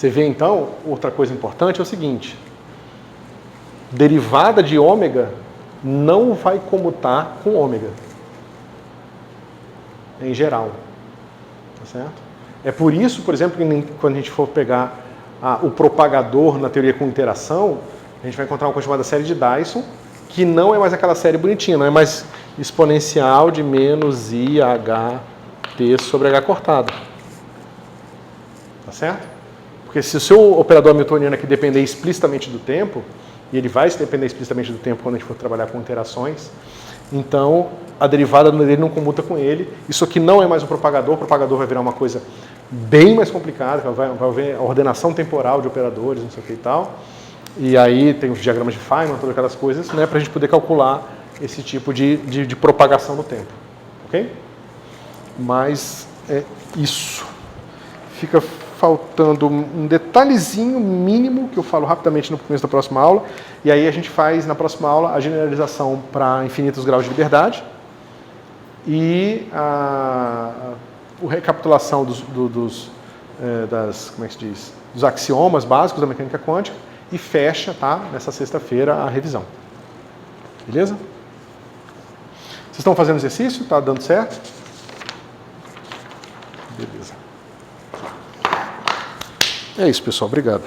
Você vê então, outra coisa importante é o seguinte, derivada de ômega não vai comutar com ômega, em geral, tá certo? É por isso, por exemplo, que quando a gente for pegar o propagador na teoria com interação, a gente vai encontrar uma coisa chamada série de Dyson, que não é mais aquela série bonitinha, não é mais exponencial de menos IHT sobre H cortado. Tá certo? Porque se o seu operador hamiltoniano aqui depender explicitamente do tempo, e ele vai depender explicitamente do tempo quando a gente for trabalhar com interações, então a derivada dele não comuta com ele. Isso aqui não é mais o propagador vai virar uma coisa bem mais complicada, vai haver a ordenação temporal de operadores, não sei o que e tal. E aí tem os diagramas de Feynman, todas aquelas coisas, né, para a gente poder calcular esse tipo de propagação no tempo. Ok? Mas é isso. Fica faltando um detalhezinho mínimo que eu falo rapidamente no começo da próxima aula. E aí a gente faz na próxima aula a generalização para infinitos graus de liberdade e a recapitulação dos axiomas básicos da mecânica quântica e fecha, tá, nessa sexta-feira a revisão. Beleza? Vocês estão fazendo exercício? Está dando certo? Beleza. É isso, pessoal. Obrigado.